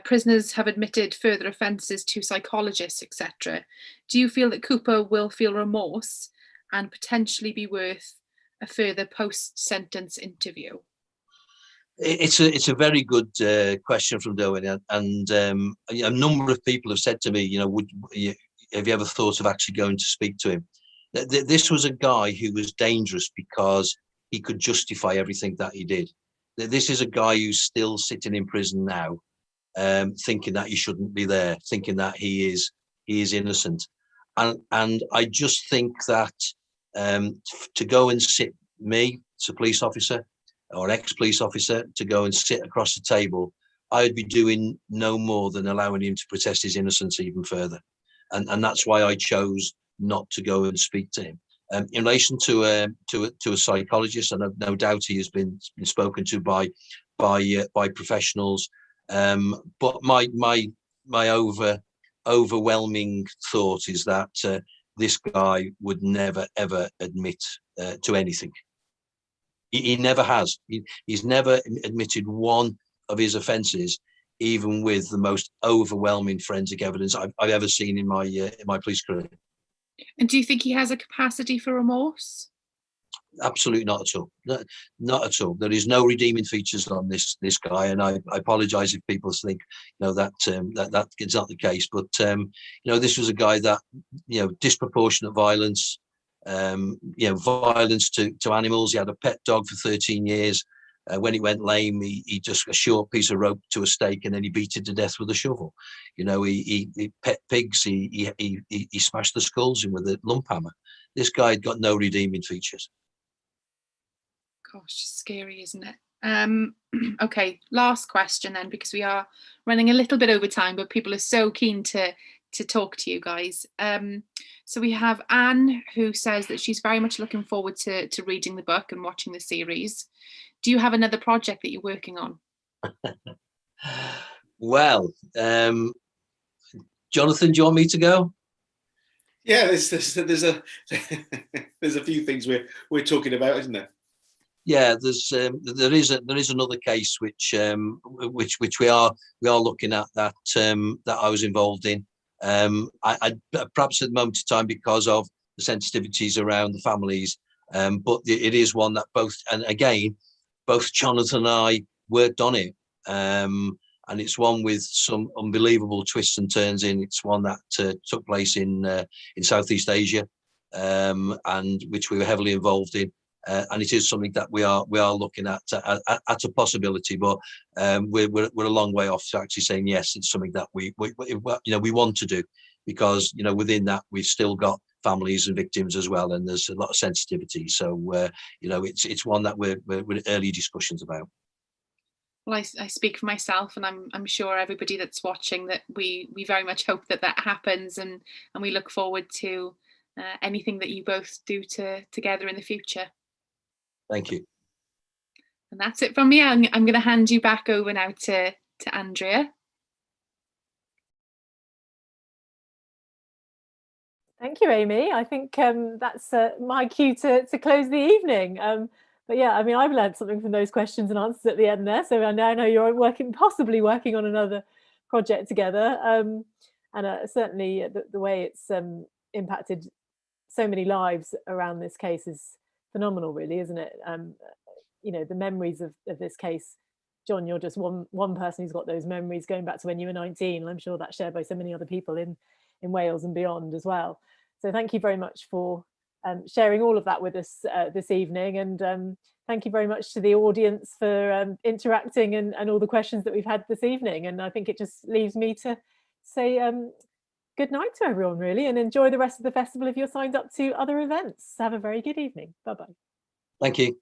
prisoners have admitted further offences to psychologists, etc. Do you feel that Cooper will feel remorse and potentially be worth a further post-sentence interview? It's a very good question from Dilwyn, and a number of people have said to me, you know, have you ever thought of actually going to speak to him? This was a guy who was dangerous because he could justify everything that he did. This is a guy who's still sitting in prison now, thinking that he shouldn't be there, thinking that he is innocent, and I just think that to go and sit me, as a police officer or an ex-police officer, to go and sit across the table, I would be doing no more than allowing him to protest his innocence even further, and that's why I chose not to go and speak to him. In relation to a psychologist, and no doubt he has been spoken to by professionals, but my overwhelming thought is that this guy would never ever admit to anything. He never has. He's never admitted one of his offences, even with the most overwhelming forensic evidence I've ever seen in my police career. And do you think he has a capacity for remorse? Absolutely not at all. Not at all. There is no redeeming features on this guy, and I apologise if people think that that is not the case. But this was a guy that disproportionate violence, violence to animals. He had a pet dog for 13 years. When he went lame, he just a short piece of rope to a stake, and then he beat it to death with a shovel. He pet pigs. He smashed the skulls in with a lump hammer. This guy had got no redeeming features. Gosh, scary, isn't it? Okay, last question then, because we are running a little bit over time, but people are so keen to talk to you guys. So we have Anne, who says that she's very much looking forward to reading the book and watching the series. Do you have another project that you're working on? Well, Jonathan, do you want me to go? Yeah, there's a there's a few things we're talking about, isn't there? Yeah, there is another case which we are looking at that I was involved in. I perhaps at the moment in time, because of the sensitivities around the families, but it is one that both Jonathan and I worked on it, and it's one with some unbelievable twists and turns in. It's one that took place in Southeast Asia, and which we were heavily involved in. And it is something that we are looking at a possibility, but we're a long way off to actually saying yes. It's something that we want to do, because within that we've still got families and victims as well, and there's a lot of sensitivity. So it's one that we're early discussions about. Well, I speak for myself, and I'm sure everybody that's watching that we very much hope that happens, and we look forward to anything that you both do together in the future. Thank you. And that's it from me. I'm going to hand you back over now to Andrea. Thank you, Amy. I think that's my cue to close the evening. But yeah, I mean, I've learned something from those questions and answers at the end there. So I now know you're possibly working on another project together. And certainly the way it's impacted so many lives around this case is phenomenal, really, isn't it? The memories of this case, John, you're just one person who's got those memories going back to when you were 19, and I'm sure that's shared by so many other people in Wales and beyond as well. So thank you very much for sharing all of that with us this evening, and thank you very much to the audience for interacting and all the questions that we've had this evening. And I think it just leaves me to say good night to everyone, really, and enjoy the rest of the festival if you're signed up to other events. Have a very good evening. Bye-bye. Thank you.